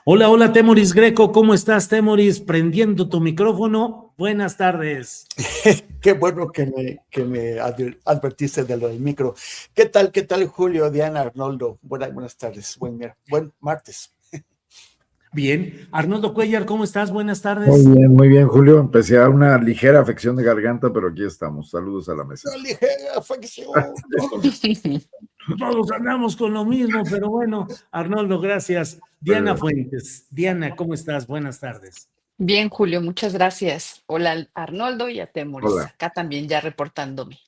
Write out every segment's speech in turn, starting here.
Hola, hola, Temoris Greco, ¿cómo estás, Temoris? Prendiendo tu micrófono. Buenas tardes. Qué bueno que me advertiste de lo del micro. ¿Qué tal, Julio, Diana, Arnoldo? Buenas tardes, buen martes. Bien. Arnoldo Cuellar, ¿cómo estás? Buenas tardes. Muy bien, Julio. Empecé a dar una ligera afección de garganta, pero aquí estamos. Saludos a la mesa. Una ligera afección. Todos andamos con lo mismo, pero bueno, Arnoldo, gracias. Diana Fuentes. Diana, ¿cómo estás? Buenas tardes. Bien, Julio, muchas gracias. Hola, Arnoldo y a Temoris. Hola. Acá también ya reportándome.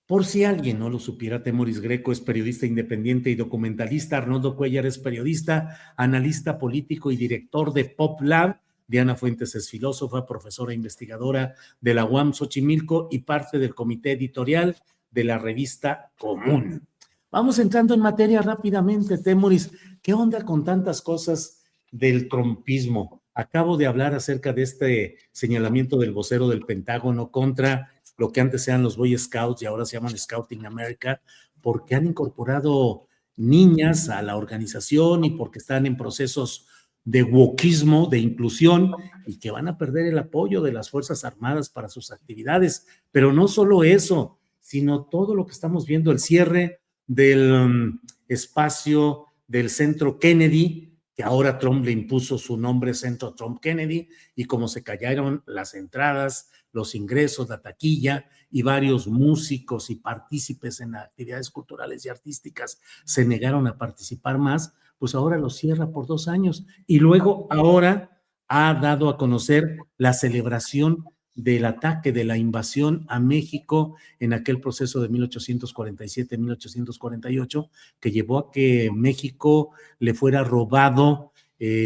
Por si alguien no lo supiera, Temoris Greco es periodista independiente y documentalista. Arnoldo Cuellar es periodista, analista político y director de Pop Lab. Diana Fuentes es filósofa, profesora e investigadora de la UAM Xochimilco y parte del comité editorial de la revista Común. Vamos entrando en materia rápidamente, Temoris. ¿Qué onda con tantas cosas del trumpismo? Acabo de hablar acerca de este señalamiento del vocero del Pentágono contra lo que antes eran los Boy Scouts y ahora se llaman Scouting America, porque han incorporado niñas a la organización y porque están en procesos de wokismo, de inclusión, y que van a perder el apoyo de las Fuerzas Armadas para sus actividades. Pero no solo eso, sino todo lo que estamos viendo, el cierre del espacio del Centro Kennedy, que ahora Trump le impuso su nombre Centro Trump Kennedy, y como se cayeron las entradas, los ingresos, la taquilla, y varios músicos y partícipes en actividades culturales y artísticas se negaron a participar más, pues ahora lo cierra por 2 años. Y luego ahora ha dado a conocer la celebración del ataque, de la invasión a México en aquel proceso de 1847-1848, que llevó a que México le fuera robado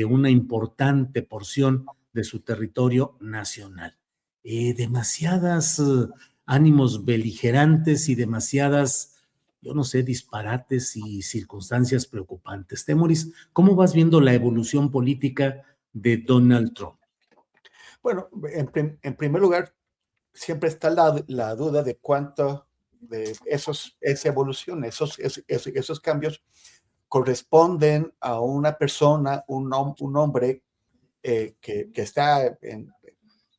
una importante porción de su territorio nacional. Demasiadas ánimos beligerantes y demasiadas, yo no sé, disparates y circunstancias preocupantes. Temoris, ¿cómo vas viendo la evolución política de Donald Trump? Bueno, en primer lugar, siempre está la duda de cuánto de esa evolución, esos cambios corresponden a una persona, un hombre que está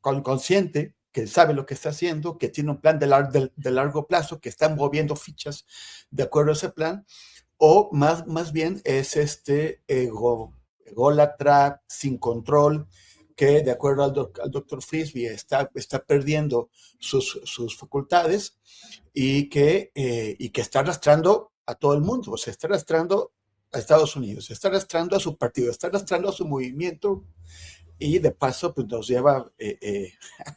consciente, que sabe lo que está haciendo, que tiene un plan de largo plazo, que está moviendo fichas de acuerdo a ese plan, o más bien es ególatra, sin control, que de acuerdo al doctor Frisby está perdiendo sus facultades y que está arrastrando a todo el mundo, o sea, está arrastrando a Estados Unidos, está arrastrando a su partido, está arrastrando a su movimiento, y de paso pues nos lleva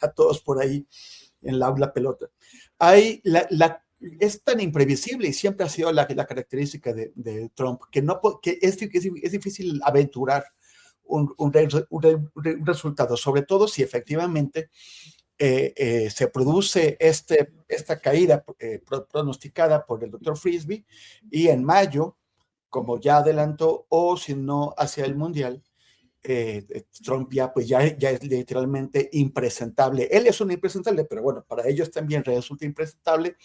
a todos por ahí en la pelota. Es tan imprevisible y siempre ha sido la característica de Trump que es difícil aventurar un resultado, sobre todo si efectivamente se produce esta caída pronosticada por el doctor Frisby, y en mayo, como ya adelantó, o si no hacia el Mundial, Trump ya es literalmente impresentable. Él es un impresentable, pero bueno, para ellos también resulta impresentable,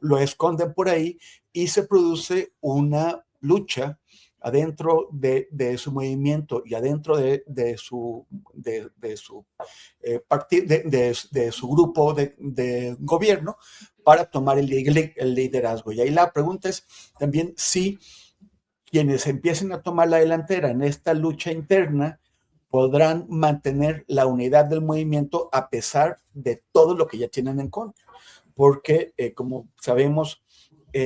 lo esconden por ahí y se produce una lucha adentro de su movimiento y adentro de su partido, de su grupo de gobierno, para tomar el liderazgo. Y ahí la pregunta es también si quienes empiecen a tomar la delantera en esta lucha interna podrán mantener la unidad del movimiento a pesar de todo lo que ya tienen en contra. Porque, como sabemos,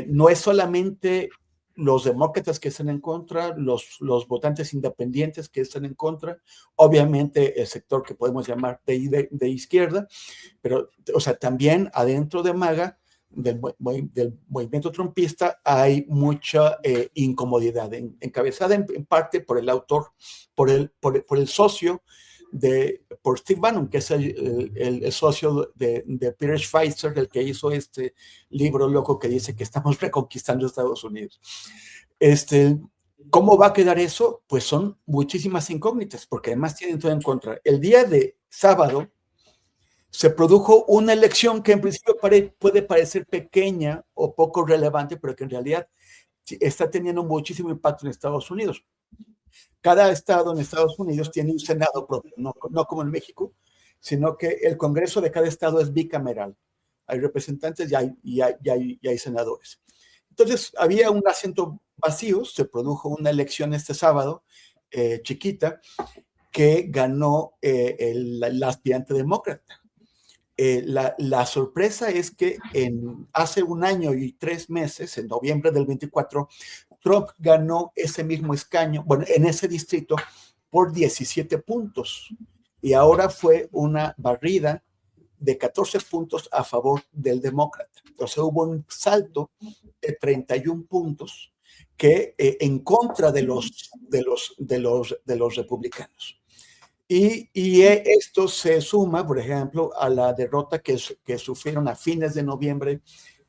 no es solamente los demócratas que están en contra, los votantes independientes que están en contra, obviamente el sector que podemos llamar de izquierda, pero, o sea, también adentro de MAGA, del movimiento trumpista, hay mucha incomodidad, encabezada en parte por el autor, por el socio, por Steve Bannon, que es el socio de Peter Schweizer, el que hizo este libro loco que dice que estamos reconquistando Estados Unidos. ¿Cómo va a quedar eso? Pues son muchísimas incógnitas, porque además tienen todo en contra. El día de sábado se produjo una elección que en principio puede parecer pequeña o poco relevante, pero que en realidad está teniendo muchísimo impacto en Estados Unidos. Cada estado en Estados Unidos tiene un senado propio, no como en México, sino que el Congreso de cada estado es bicameral. Hay representantes y hay senadores. Entonces, había un asiento vacío, se produjo una elección este sábado, chiquita, que ganó el aspirante demócrata. La sorpresa es que hace 1 año y 3 meses, en noviembre del 24, Trump ganó ese mismo escaño, bueno, en ese distrito, por 17 puntos. Y ahora fue una barrida de 14 puntos a favor del demócrata. Entonces hubo un salto de 31 puntos que en contra de los republicanos. Y esto se suma, por ejemplo, a la derrota que sufrieron a fines de noviembre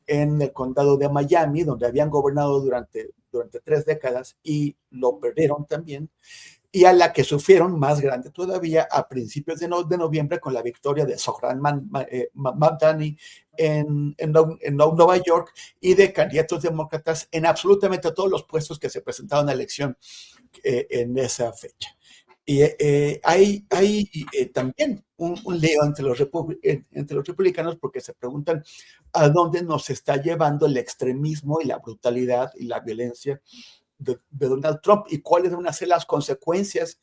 en el condado de Miami, donde habían gobernado durante 3 décadas y lo perdieron también, y a la que sufrieron, más grande todavía, a principios de noviembre con la victoria de Zohran Mamdani en Nueva York y de candidatos demócratas en absolutamente todos los puestos que se presentaron a elección en esa fecha. Y hay también un lío entre los republicanos porque se preguntan a dónde nos está llevando el extremismo y la brutalidad y la violencia de Donald Trump y cuáles van a ser las consecuencias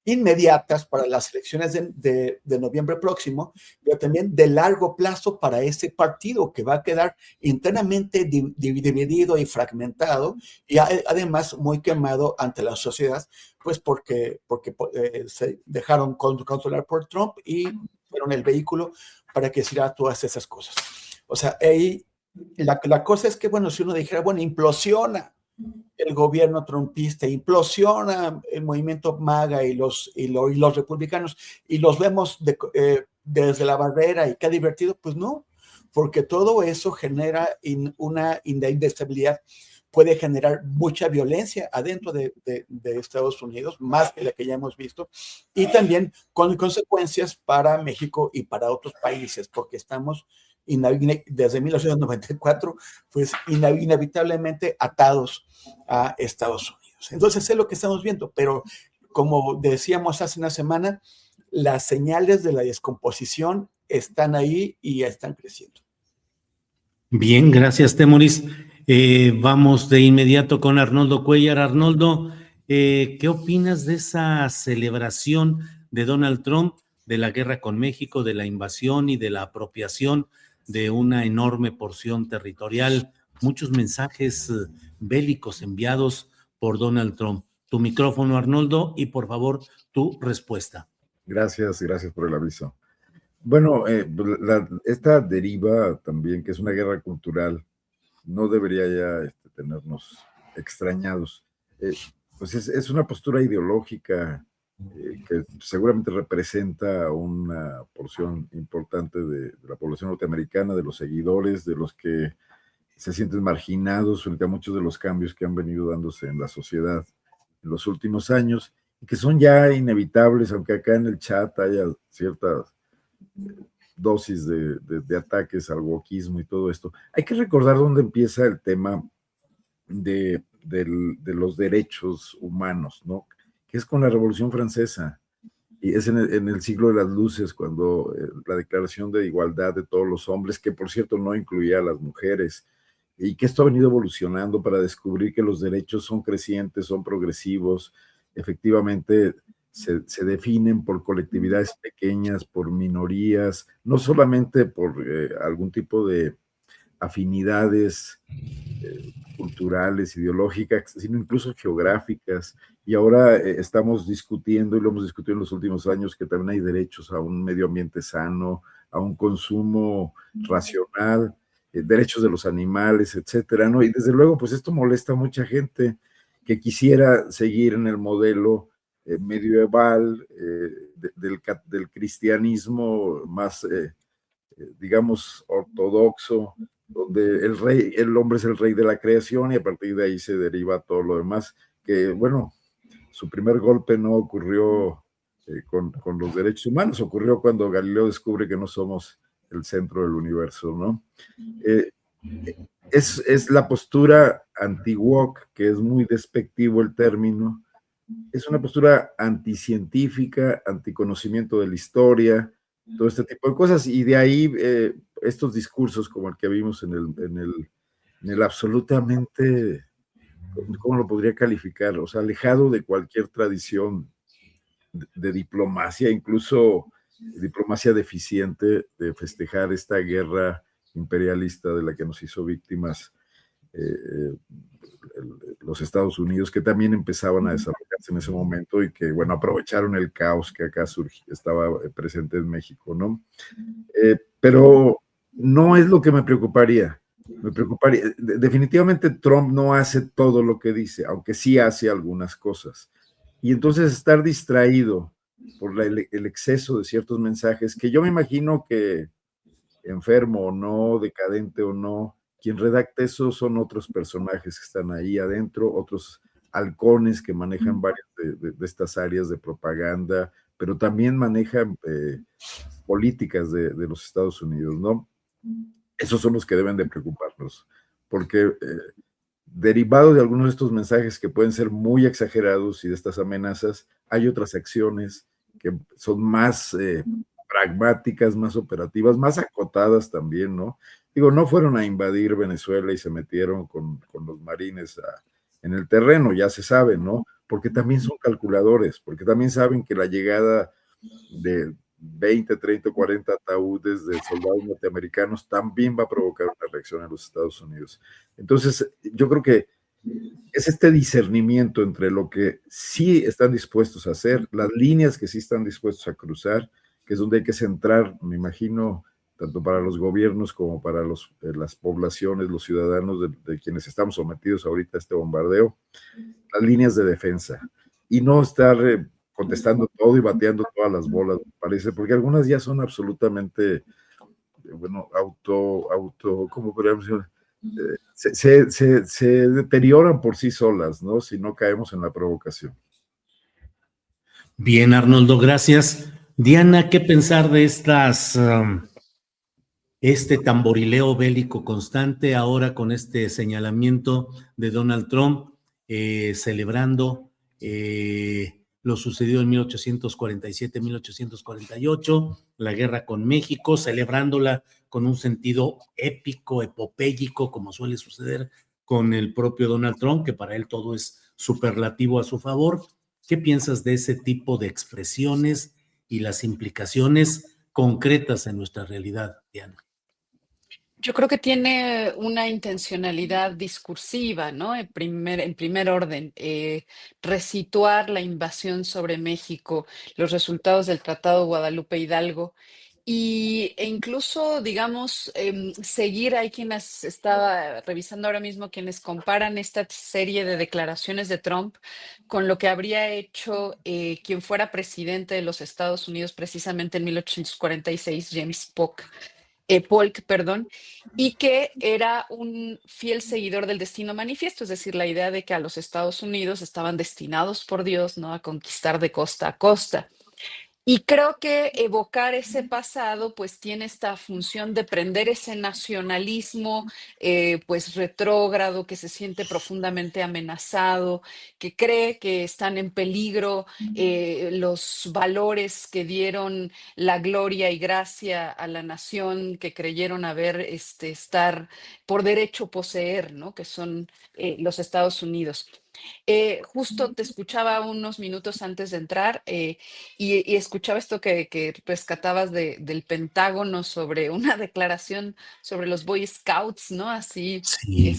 inmediatas para las elecciones de noviembre próximo, pero también de largo plazo para ese partido que va a quedar internamente dividido y fragmentado y además muy quemado ante la sociedad, pues porque se dejaron controlar por Trump y fueron el vehículo para que hiciera todas esas cosas. O sea, ahí la cosa es que, bueno, si uno dijera, bueno, implosiona el gobierno trumpista, implosiona el movimiento MAGA y los republicanos y los vemos desde la barrera y qué divertido, pues no, porque todo eso genera una inestabilidad, puede generar mucha violencia adentro de Estados Unidos, más que la que ya hemos visto, y también con consecuencias para México y para otros países, porque estamos desde 1994, pues inevitablemente atados a Estados Unidos. Entonces es lo que estamos viendo, pero como decíamos hace una semana, las señales de la descomposición están ahí y están creciendo. Bien, gracias, Temoris. Vamos de inmediato con Arnoldo Cuellar. Arnoldo, ¿qué opinas de esa celebración de Donald Trump de la guerra con México, de la invasión y de la apropiación de una enorme porción territorial? Muchos mensajes bélicos enviados por Donald Trump. Tu micrófono, Arnoldo, y por favor, tu respuesta. Gracias por el aviso. Bueno, esta deriva también, que es una guerra cultural, no debería ya tenernos extrañados. Pues es una postura ideológica que seguramente representa una porción importante de la población norteamericana, de los seguidores, de los que se sienten marginados frente a muchos de los cambios que han venido dándose en la sociedad en los últimos años y que son ya inevitables, aunque acá en el chat haya ciertas dosis de ataques al wokismo y todo esto. Hay que recordar dónde empieza el tema de los derechos humanos, ¿no? Que es con la Revolución Francesa, y es en el siglo de las luces, cuando la Declaración de Igualdad de todos los hombres, que por cierto no incluía a las mujeres, y que esto ha venido evolucionando para descubrir que los derechos son crecientes, son progresivos, efectivamente se definen por colectividades pequeñas, por minorías, no solamente por algún tipo de afinidades culturales, ideológicas, sino incluso geográficas. Y ahora estamos discutiendo, y lo hemos discutido en los últimos años, que también hay derechos a un medio ambiente sano, a un consumo racional, derechos de los animales, etcétera, ¿no? Y desde luego, pues esto molesta a mucha gente que quisiera seguir en el modelo medieval del cristianismo más, digamos, ortodoxo, donde el hombre es el rey de la creación y a partir de ahí se deriva todo lo demás, que bueno, su primer golpe no ocurrió con los derechos humanos, ocurrió cuando Galileo descubre que no somos el centro del universo, ¿no? Es la postura anti-woke, que es muy despectivo el término, es una postura anticientífica, anticonocimiento de la historia, todo este tipo de cosas, y de ahí estos discursos como el que vimos en el absolutamente, ¿cómo lo podría calificar? O sea, alejado de cualquier tradición de diplomacia, incluso diplomacia deficiente de festejar esta guerra imperialista de la que nos hizo víctimas eh, los Estados Unidos, que también empezaban a desarrollarse en ese momento y que, bueno, aprovecharon el caos que acá estaba presente en México, ¿no? Pero no es lo que me preocuparía. Me preocuparía. Definitivamente Trump no hace todo lo que dice, aunque sí hace algunas cosas. Y entonces estar distraído por el exceso de ciertos mensajes, que yo me imagino que enfermo o no, decadente o no, quien redacta eso son otros personajes que están ahí adentro, otros halcones que manejan varias de estas áreas de propaganda, pero también manejan políticas de los Estados Unidos, ¿no? Esos son los que deben de preocuparnos, porque derivado de algunos de estos mensajes que pueden ser muy exagerados y de estas amenazas, hay otras acciones que son más pragmáticas, más operativas, más acotadas también, ¿no? Digo, no fueron a invadir Venezuela y se metieron con los marines en el terreno, ya se sabe, ¿no? Porque también son calculadores, porque también saben que la llegada de 20, 30, 40 ataúdes de soldados norteamericanos también va a provocar una reacción en los Estados Unidos. Entonces, yo creo que es este discernimiento entre lo que sí están dispuestos a hacer, las líneas que sí están dispuestos a cruzar, que es donde hay que centrar, me imagino, tanto para los gobiernos como para las poblaciones, los ciudadanos de quienes estamos sometidos ahorita a este bombardeo, las líneas de defensa y no estar contestando todo y bateando todas las bolas, me parece, porque algunas ya son absolutamente, bueno, ¿cómo podríamos decir? Se deterioran por sí solas, ¿no? Si no caemos en la provocación. Bien, Arnoldo, gracias. Diana, ¿qué pensar de este tamborileo bélico constante ahora con este señalamiento de Donald Trump celebrando lo sucedido en 1847-1848, la guerra con México, celebrándola con un sentido épico, epopéyico, como suele suceder con el propio Donald Trump, que para él todo es superlativo a su favor? ¿Qué piensas de ese tipo de expresiones y las implicaciones concretas en nuestra realidad, Diana? Yo creo que tiene una intencionalidad discursiva, ¿no? En primer orden, resituar la invasión sobre México, los resultados del Tratado Guadalupe Hidalgo e incluso, digamos, seguir, hay quienes estaba revisando ahora mismo, quienes comparan esta serie de declaraciones de Trump con lo que habría hecho quien fuera presidente de los Estados Unidos precisamente en 1846, James Polk, perdón, y que era un fiel seguidor del destino manifiesto, es decir, la idea de que a los Estados Unidos estaban destinados por Dios, ¿no? A conquistar de costa a costa. Y creo que evocar ese pasado, pues tiene esta función de prender ese nacionalismo, pues retrógrado, que se siente profundamente amenazado, que cree que están en peligro los valores que dieron la gloria y gracia a la nación, que creyeron haber, estar por derecho poseer, ¿no? Que son los Estados Unidos. Justo te escuchaba unos minutos antes de entrar y escuchaba esto que rescatabas del Pentágono sobre una declaración sobre los Boy Scouts, ¿no? Así, Sí.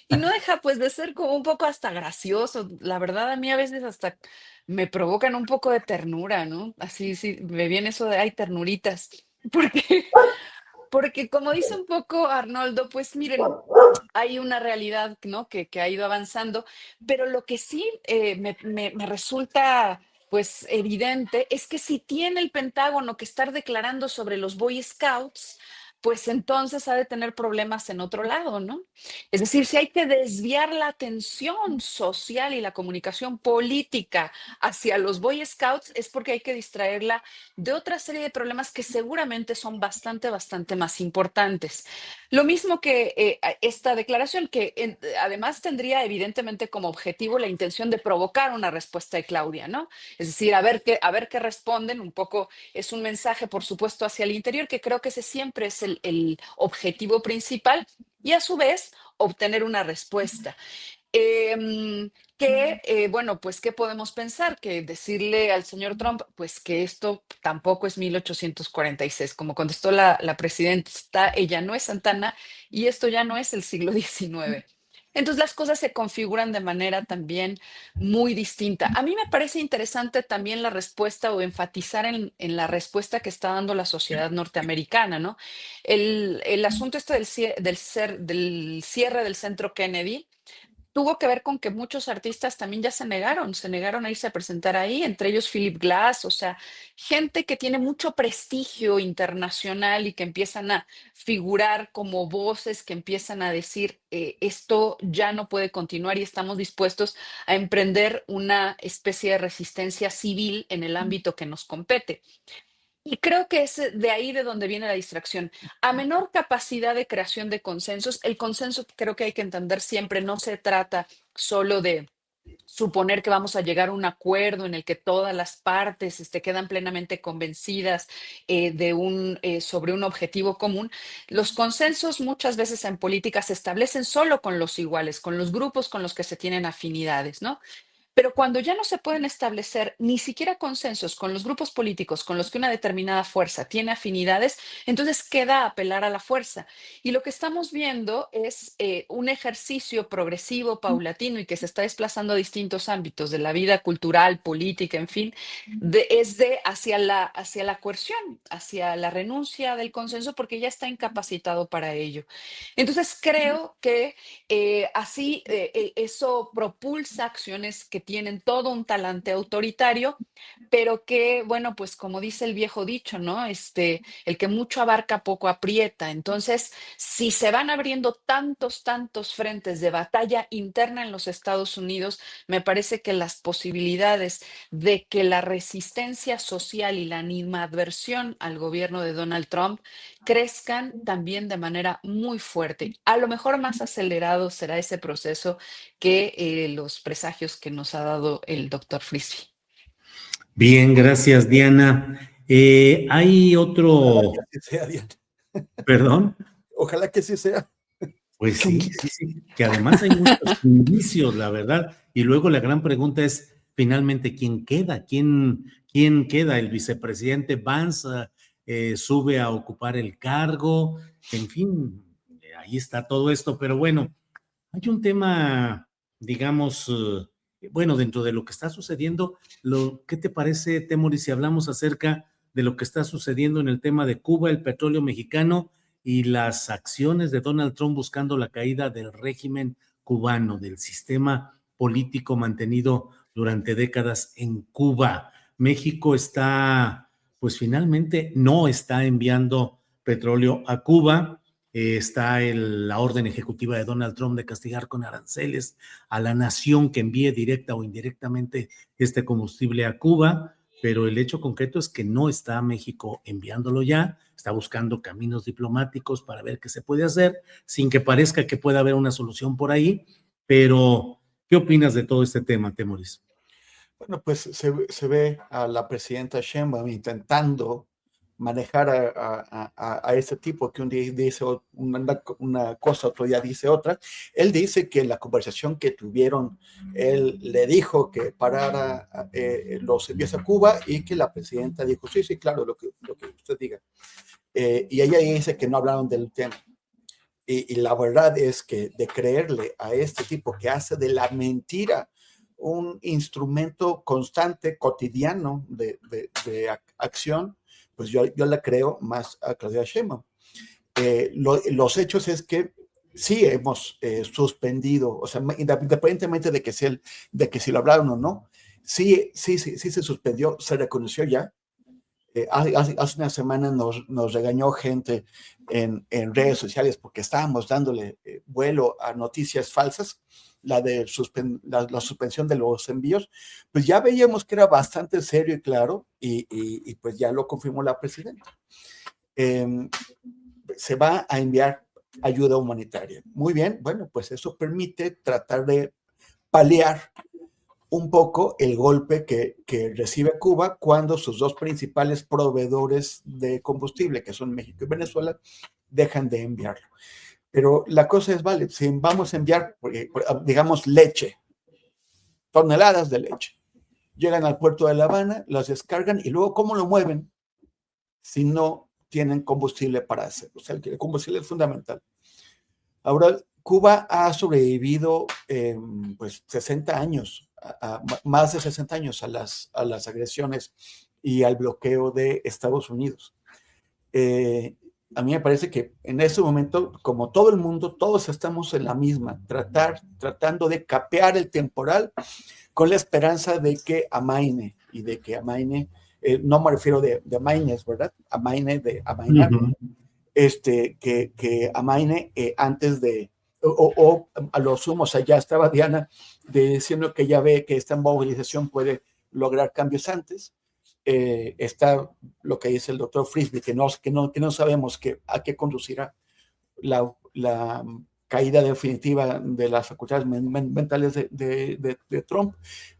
y no deja pues de ser como un poco hasta gracioso. La verdad, a mí a veces hasta me provocan un poco de ternura, ¿no? Así, sí, me viene eso de, ay, ternuritas, porque, porque como dice un poco Arnoldo, pues miren, hay una realidad, ¿no? Que ha ido avanzando, pero lo que sí me resulta pues evidente es que si tiene el Pentágono que estar declarando sobre los Boy Scouts, pues entonces ha de tener problemas en otro lado, ¿no? Es decir, si hay que desviar la atención social y la comunicación política hacia los Boy Scouts, es porque hay que distraerla de otra serie de problemas que seguramente son bastante, bastante más importantes. Lo mismo que esta declaración, que además tendría evidentemente como objetivo la intención de provocar una respuesta de Claudia, ¿no? Es decir, a ver qué responden. Un poco es un mensaje, por supuesto, hacia el interior, que creo que ese siempre es el objetivo principal, y a su vez obtener una respuesta. Bueno, pues, ¿qué podemos pensar? Que decirle al señor Trump, pues que esto tampoco es 1846, como contestó la presidenta, ella no es Santana y esto ya no es el siglo XIX. Entonces las cosas se configuran de manera también muy distinta. A mí me parece interesante también la respuesta o enfatizar en la respuesta que está dando la sociedad norteamericana, ¿no? El asunto este del cierre del centro Kennedy tuvo que ver con que muchos artistas también ya se negaron a irse a presentar ahí, entre ellos Philip Glass, o sea, gente que tiene mucho prestigio internacional y que empiezan a figurar como voces que empiezan a decir, esto ya no puede continuar y estamos dispuestos a emprender una especie de resistencia civil en el ámbito que nos compete. Y creo que es de ahí de donde viene la distracción. A menor capacidad de creación de consensos, el consenso creo que hay que entender siempre, no se trata solo de suponer que vamos a llegar a un acuerdo en el que todas las partes quedan plenamente convencidas sobre un objetivo común. Los consensos muchas veces en política se establecen solo con los iguales, con los grupos con los que se tienen afinidades, ¿no? Pero cuando ya no se pueden establecer ni siquiera consensos con los grupos políticos con los que una determinada fuerza tiene afinidades, entonces queda apelar a la fuerza. Y lo que estamos viendo es un ejercicio progresivo, paulatino y que se está desplazando a distintos ámbitos de la vida cultural, política, en fin, hacia la coerción, hacia la renuncia del consenso, porque ya está incapacitado para ello. Entonces creo que eso propulsa acciones que tienen todo un talante autoritario, pero que, bueno, pues como dice el viejo dicho, ¿no? El que mucho abarca, poco aprieta. Entonces, si se van abriendo tantos, tantos frentes de batalla interna en los Estados Unidos, me parece que las posibilidades de que la resistencia social y la animadversión al gobierno de Donald Trump crezcan también de manera muy fuerte. A lo mejor más acelerado será ese proceso que los presagios que nos ha dado el doctor Frisby. Bien, gracias, Diana. Hay otro, Ojalá que sí sea, Diana. perdón. Ojalá que sí sea. Pues sí, sí, sí, que además hay muchos indicios, la verdad. Y luego la gran pregunta es, finalmente, ¿quién queda? ¿Quién queda? ¿El vicepresidente Vance sube a ocupar el cargo? En fin, ahí está todo esto. Pero bueno, hay un tema, digamos, bueno, dentro de lo que está sucediendo, ¿qué te parece, Temoris, si hablamos acerca de lo que está sucediendo en el tema de Cuba, el petróleo mexicano y las acciones de Donald Trump buscando la caída del régimen cubano, del sistema político mantenido durante décadas en Cuba? México está, pues finalmente no está enviando petróleo a Cuba. Está la orden ejecutiva de Donald Trump de castigar con aranceles a la nación que envíe directa o indirectamente este combustible a Cuba, pero el hecho concreto es que no está México enviándolo ya, está buscando caminos diplomáticos para ver qué se puede hacer, sin que parezca que pueda haber una solución por ahí, pero ¿qué opinas de todo este tema, Temoris? Bueno, pues se ve a la presidenta Sheinbaum intentando manejar a ese tipo que un día dice una cosa, otro día dice otra. Él dice que en la conversación que tuvieron, él le dijo que parara los envíos a Cuba y que la presidenta dijo, sí, sí, claro, lo que usted diga. Y ella dice que no hablaron del tema. Y la verdad es que de creerle a este tipo que hace de la mentira un instrumento constante, cotidiano de acción, pues yo la creo más a Claudia Sheinbaum. Los hechos es que sí hemos suspendido, o sea, independientemente de que si lo hablaron o no, sí se suspendió, se reconoció ya Hace una semana nos regañó gente en redes sociales porque estábamos dándole vuelo a noticias falsas, la suspensión de los envíos. Pues ya veíamos que era bastante serio y claro, y pues ya lo confirmó la presidenta. Se va a enviar ayuda humanitaria. Muy bien, bueno, pues eso permite tratar de paliar un poco el golpe que recibe Cuba cuando sus dos principales proveedores de combustible, que son México y Venezuela, dejan de enviarlo. Pero la cosa es, vale, si vamos a enviar, digamos, leche, toneladas de leche, llegan al puerto de La Habana, las descargan y luego, ¿cómo lo mueven si no tienen combustible para hacerlo? O sea, el combustible es fundamental. Ahora, Cuba ha sobrevivido pues 60 años, más de 60 años a las agresiones y al bloqueo de Estados Unidos. A mí me parece que en ese momento, como todo el mundo, todos estamos en la misma, tratando de capear el temporal con la esperanza de que amaine, y de que amaine, no me refiero de amaines, ¿verdad? Amaine, de amainar, que amaine antes de, o a lo sumo, o sea, ya estaba Diana diciendo que ya ve que esta movilización puede lograr cambios antes. Está lo que dice el doctor Frisby, que no sabemos a qué conducirá la caída definitiva de las facultades mentales de Trump,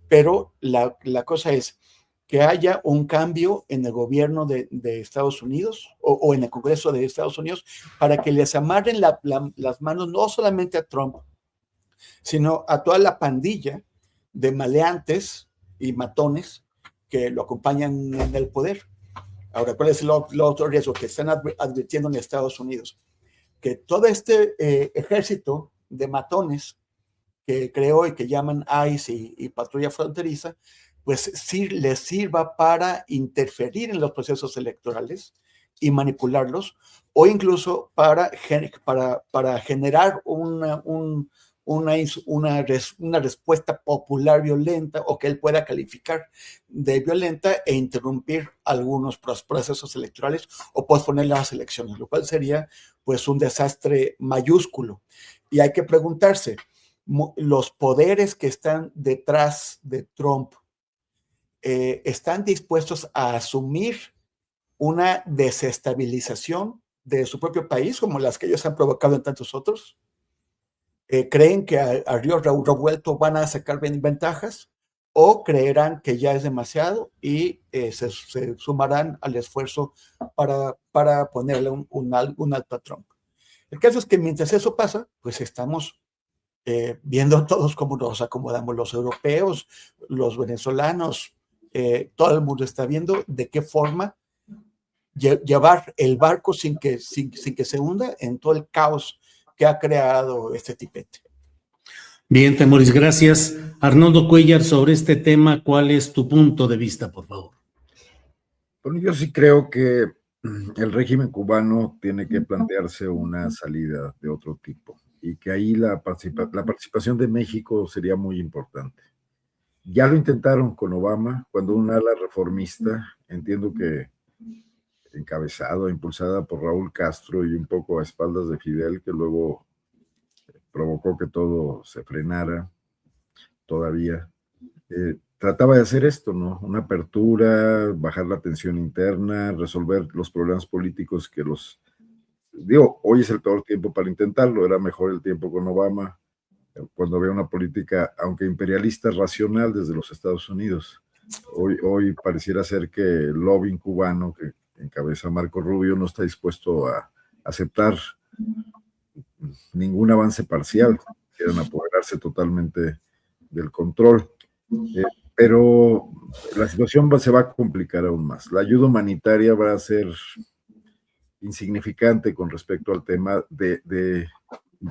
pero la cosa es que haya un cambio en el gobierno de Estados Unidos o en el Congreso de Estados Unidos para que les amarren las manos no solamente a Trump, sino a toda la pandilla de maleantes y matones que lo acompañan en el poder. Ahora, ¿cuál es el otro riesgo que están advirtiendo en Estados Unidos? Que todo este ejército de matones que creó y que llaman ICE y Patrulla Fronteriza, pues sí les sirva para interferir en los procesos electorales y manipularlos, o incluso para generar una respuesta popular violenta, o que él pueda calificar de violenta e interrumpir algunos procesos electorales o posponer las elecciones, lo cual sería pues un desastre mayúsculo. Y hay que preguntarse, los poderes que están detrás de Trump están dispuestos a asumir una desestabilización de su propio país, como las que ellos han provocado en tantos otros. ¿Creen que a río revuelto van a sacar ventajas? ¿O creerán que ya es demasiado y se sumarán al esfuerzo para ponerle un alto a Trump? El caso es que mientras eso pasa, pues estamos viendo todos cómo nos acomodamos los europeos, los venezolanos, todo el mundo está viendo de qué forma llevar el barco sin que se hunda en todo el caos que ha creado este tipete. Bien, Temoris, gracias. Arnoldo Cuéllar, sobre este tema, ¿cuál es tu punto de vista, por favor? Bueno, yo sí creo que el régimen cubano tiene que plantearse una salida de otro tipo y que ahí la participación de México sería muy importante. Ya lo intentaron con Obama, cuando un ala reformista, entiendo que encabezado, impulsada por Raúl Castro y un poco a espaldas de Fidel, que luego provocó que todo se frenara todavía. Trataba de hacer esto, ¿no? Una apertura, bajar la tensión interna, resolver los problemas políticos que hoy es el peor tiempo para intentarlo, era mejor el tiempo con Obama, cuando había una política, aunque imperialista, racional desde los Estados Unidos. Hoy pareciera ser que el lobbying cubano que encabeza Marco Rubio no está dispuesto a aceptar ningún avance parcial, quieren apoderarse totalmente del control. Pero la situación se va a complicar aún más. La ayuda humanitaria va a ser insignificante con respecto al tema del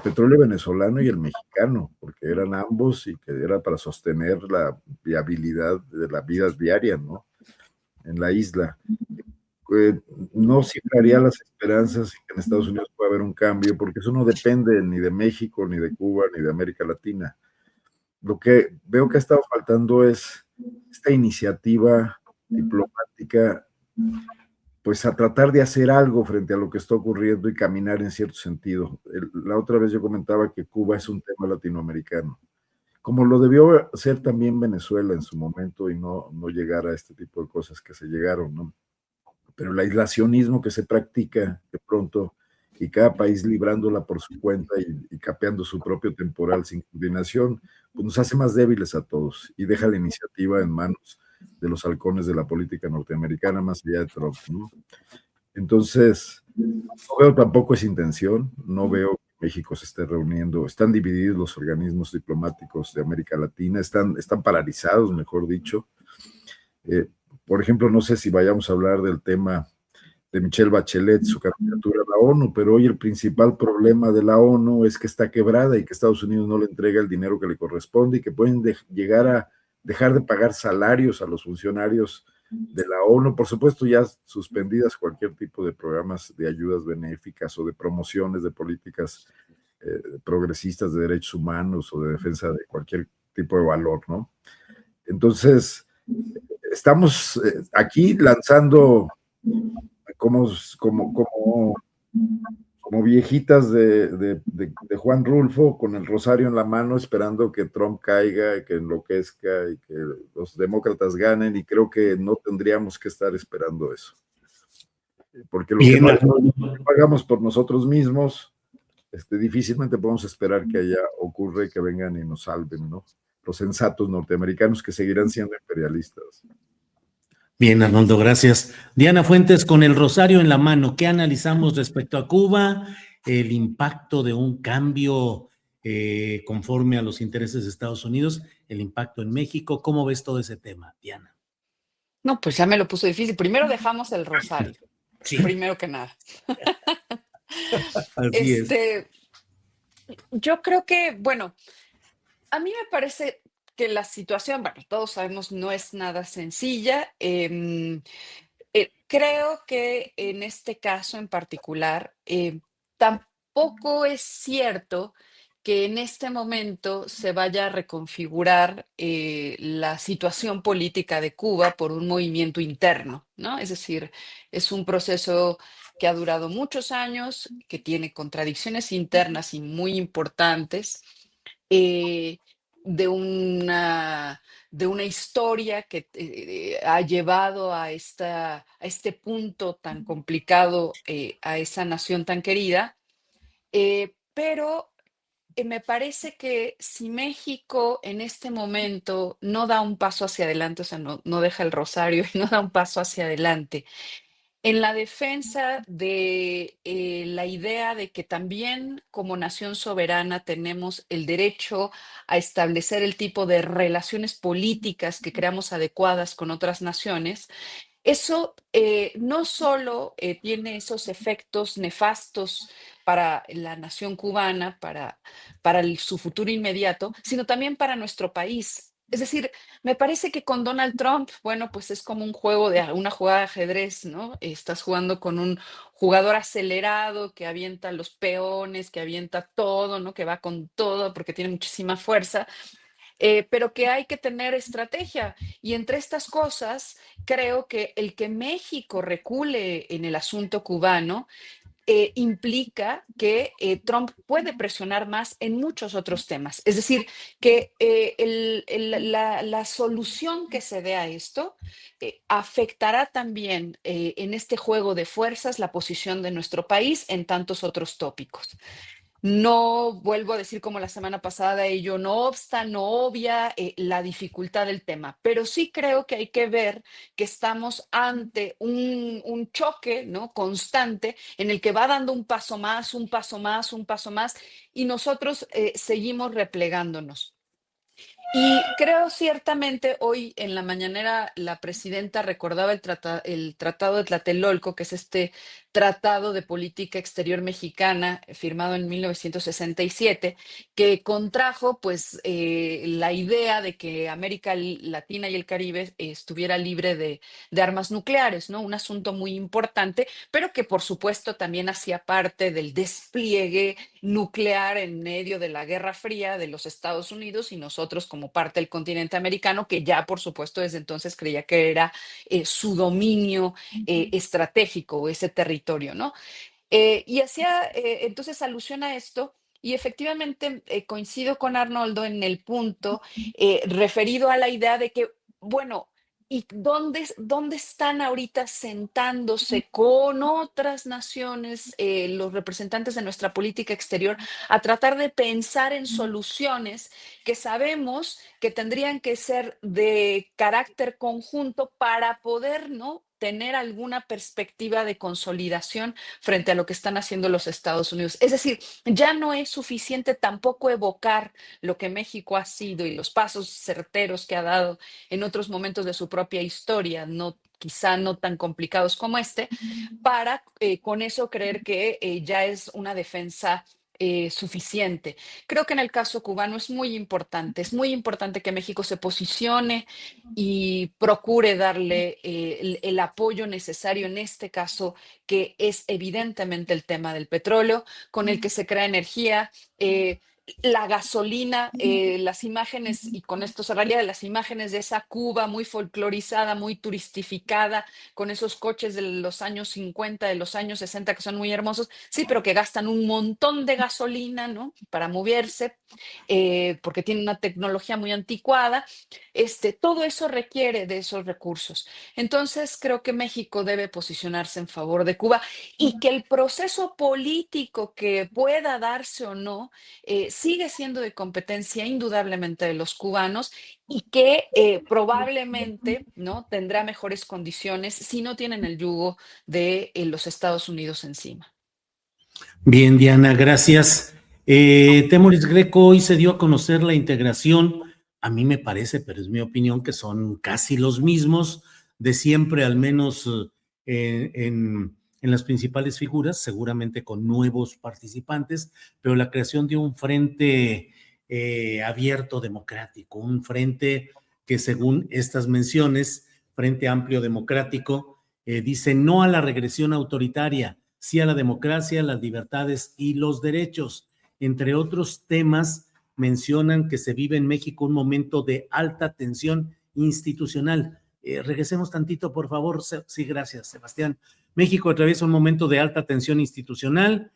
petróleo venezolano y el mexicano, porque eran ambos y que era para sostener la viabilidad de la vida diaria, ¿no? En la isla. No cifraría las esperanzas en que en Estados Unidos pueda haber un cambio, porque eso no depende ni de México, ni de Cuba, ni de América Latina. Lo que veo que ha estado faltando es esta iniciativa diplomática pues a tratar de hacer algo frente a lo que está ocurriendo y caminar en cierto sentido. La otra vez yo comentaba que Cuba es un tema latinoamericano, como lo debió ser también Venezuela en su momento y no llegar a este tipo de cosas que se llegaron, ¿no? Pero el aislacionismo que se practica de pronto y cada país librándola por su cuenta y capeando su propio temporal sin coordinación, pues nos hace más débiles a todos y deja la iniciativa en manos de los halcones de la política norteamericana más allá de Trump, ¿no? Entonces, no veo tampoco esa intención, no veo que México se esté reuniendo, están divididos los organismos diplomáticos de América Latina, están paralizados, mejor dicho. Por ejemplo, no sé si vayamos a hablar del tema de Michelle Bachelet, su candidatura a la ONU, pero hoy el principal problema de la ONU es que está quebrada y que Estados Unidos no le entrega el dinero que le corresponde y que pueden llegar a dejar de pagar salarios a los funcionarios de la ONU, por supuesto ya suspendidas cualquier tipo de programas de ayudas benéficas o de promociones de políticas progresistas de derechos humanos o de defensa de cualquier tipo de valor, ¿no? Entonces, estamos aquí lanzando como viejitas de Juan Rulfo con el rosario en la mano esperando que Trump caiga, que enloquezca y que los demócratas ganen, y creo que no tendríamos que estar esperando eso. Porque lo que no pagamos por nosotros mismos, difícilmente podemos esperar que allá ocurra y que vengan y nos salven, ¿no? Los sensatos norteamericanos que seguirán siendo imperialistas. Bien, Arnoldo, gracias. Diana Fuentes, con el rosario en la mano, ¿qué analizamos respecto a Cuba? El impacto de un cambio conforme a los intereses de Estados Unidos, el impacto en México. ¿Cómo ves todo ese tema, Diana? No, pues ya me lo puso difícil. Primero dejamos el rosario, Sí, primero que nada. así es. Yo creo que, bueno, a mí me parece que la situación, bueno, todos sabemos, no es nada sencilla. Creo que en este caso en particular, tampoco es cierto que en este momento se vaya a reconfigurar la situación política de Cuba por un movimiento interno, ¿no? Es decir, es un proceso que ha durado muchos años, que tiene contradicciones internas y muy importantes, eh, de una de una historia que ha llevado a este punto tan complicado, a esa nación tan querida. Pero me parece que si México en este momento no da un paso hacia adelante, o sea, no deja el rosario y no da un paso hacia adelante en la defensa de la idea de que también como nación soberana tenemos el derecho a establecer el tipo de relaciones políticas que creamos adecuadas con otras naciones, eso no solo tiene esos efectos nefastos para la nación cubana, para su futuro inmediato, sino también para nuestro país. Es decir, me parece que con Donald Trump, bueno, pues es como un juego de una jugada de ajedrez, ¿no? Estás jugando con un jugador acelerado que avienta los peones, que avienta todo, ¿no? Que va con todo porque tiene muchísima fuerza, pero que hay que tener estrategia. Y entre estas cosas, creo que el que México recule en el asunto cubano implica que Trump puede presionar más en muchos otros temas. Es decir, que la solución que se dé a esto afectará también en este juego de fuerzas la posición de nuestro país en tantos otros tópicos. No vuelvo a decir como la semana pasada, ello no obsta, no obvia la dificultad del tema, pero sí creo que hay que ver que estamos ante un choque, ¿no? Constante en el que va dando un paso más, un paso más, un paso más, y nosotros seguimos replegándonos. Y creo ciertamente hoy en la mañanera la presidenta recordaba el Tratado de Tlatelolco, que es este tratado de política exterior mexicana firmado en 1967, que contrajo pues la idea de que América Latina y el Caribe estuviera libre de armas nucleares, ¿no? Un asunto muy importante, pero que por supuesto también hacía parte del despliegue nuclear en medio de la Guerra Fría de los Estados Unidos y nosotros como como parte del continente americano, que ya, por supuesto, desde entonces creía que era su dominio estratégico o ese territorio, ¿no? Y hacía entonces alusión a esto. Y efectivamente coincido con Arnoldo en el punto referido a la idea de que, bueno, ¿y dónde están ahorita sentándose con otras naciones, los representantes de nuestra política exterior, a tratar de pensar en soluciones que sabemos que tendrían que ser de carácter conjunto para poder, ¿no?, tener alguna perspectiva de consolidación frente a lo que están haciendo los Estados Unidos? Es decir, ya no es suficiente tampoco evocar lo que México ha sido y los pasos certeros que ha dado en otros momentos de su propia historia, no, quizá no tan complicados como este, para con eso creer que ya es una defensa suficiente. Creo que en el caso cubano es muy importante que México se posicione y procure darle el apoyo necesario en este caso, que es evidentemente el tema del petróleo, con el que se crea energía. La gasolina, las imágenes, y con esto cerraría, de las imágenes de esa Cuba muy folclorizada, muy turistificada, con esos coches de los años 50, de los años 60, que son muy hermosos, sí, pero que gastan un montón de gasolina, ¿no?, para moverse, porque tienen una tecnología muy anticuada. Todo eso requiere de esos recursos. Entonces, creo que México debe posicionarse en favor de Cuba y que el proceso político que pueda darse o no, sigue siendo de competencia indudablemente de los cubanos, y que probablemente, ¿no?, tendrá mejores condiciones si no tienen el yugo de los Estados Unidos encima. Bien, Diana, gracias. Temoris Greco, hoy se dio a conocer la integración, a mí me parece, pero es mi opinión, que son casi los mismos de siempre, al menos en las principales figuras, seguramente con nuevos participantes, pero la creación de un frente abierto democrático, un frente que, según estas menciones, Frente Amplio Democrático, dice no a la regresión autoritaria, sí a la democracia, las libertades y los derechos. Entre otros temas, mencionan que se vive en México un momento de alta tensión institucional. Regresemos tantito, por favor. Sí, gracias, Sebastián. México atraviesa un momento de alta tensión institucional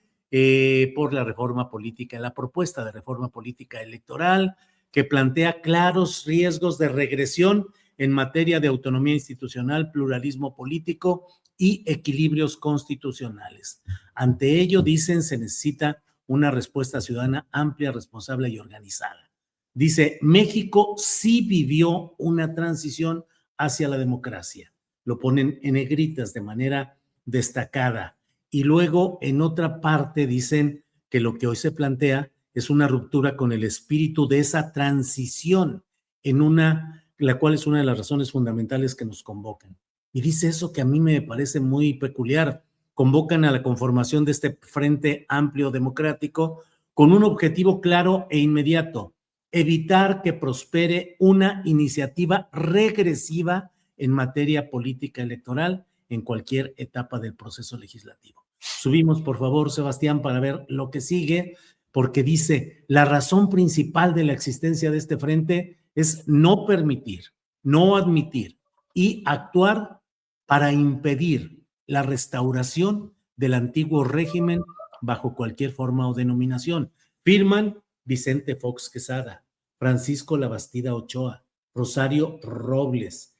por la reforma política, la propuesta de reforma política electoral, que plantea claros riesgos de regresión en materia de autonomía institucional, pluralismo político y equilibrios constitucionales. Ante ello, dicen, se necesita una respuesta ciudadana amplia, responsable y organizada. Dice, México sí vivió una transición hacia la democracia. Lo ponen en negritas de manera destacada. Y luego, en otra parte, dicen que lo que hoy se plantea es una ruptura con el espíritu de esa transición, la cual es una de las razones fundamentales que nos convocan. Y dice eso que a mí me parece muy peculiar. Convocan a la conformación de este Frente Amplio Democrático con un objetivo claro e inmediato: evitar que prospere una iniciativa regresiva en materia política electoral en cualquier etapa del proceso legislativo. Subimos, por favor, Sebastián, para ver lo que sigue, porque dice, la razón principal de la existencia de este frente es no permitir, no admitir y actuar para impedir la restauración del antiguo régimen bajo cualquier forma o denominación. Firman Vicente Fox Quesada, Francisco Labastida Ochoa, Rosario Robles,